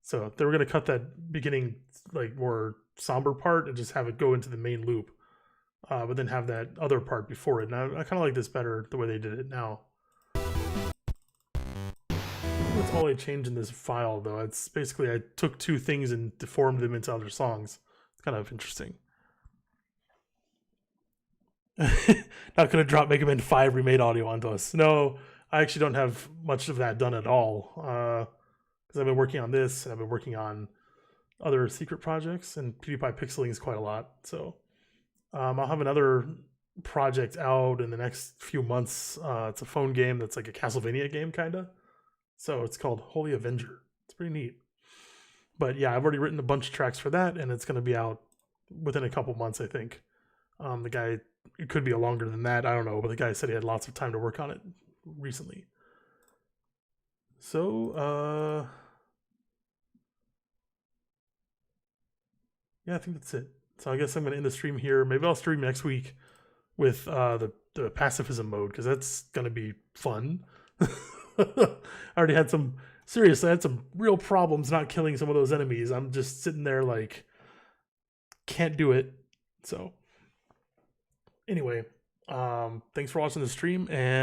So they were gonna cut that beginning like more somber part and just have it go into the main loop, but then have that other part before it. And I kind of like this better the way they did it now. That's all I changed in this file, though. It's basically I took 2 things and deformed them into other songs. It's kind of interesting. Not gonna drop Mega Man 5 remade audio onto us. No, I actually don't have much of that done at all. because I've been working on this and I've been working on other secret projects, and PewDiePie pixeling is quite a lot. So I'll have another project out in the next few months. It's a phone game that's like a Castlevania game, kind of. So it's called Holy Avenger. It's pretty neat. But yeah, I've already written a bunch of tracks for that, and it's going to be out within a couple months, I think. The guy, it could be longer than that, I don't know, but the guy said he had lots of time to work on it recently. So, yeah, I think that's it. So I guess I'm going to end the stream here. Maybe I'll stream next week with the pacifism mode, because that's going to be fun. I already had some, seriously, I had some real problems not killing some of those enemies. I'm just sitting there like, can't do it. So anyway, thanks for watching the stream, and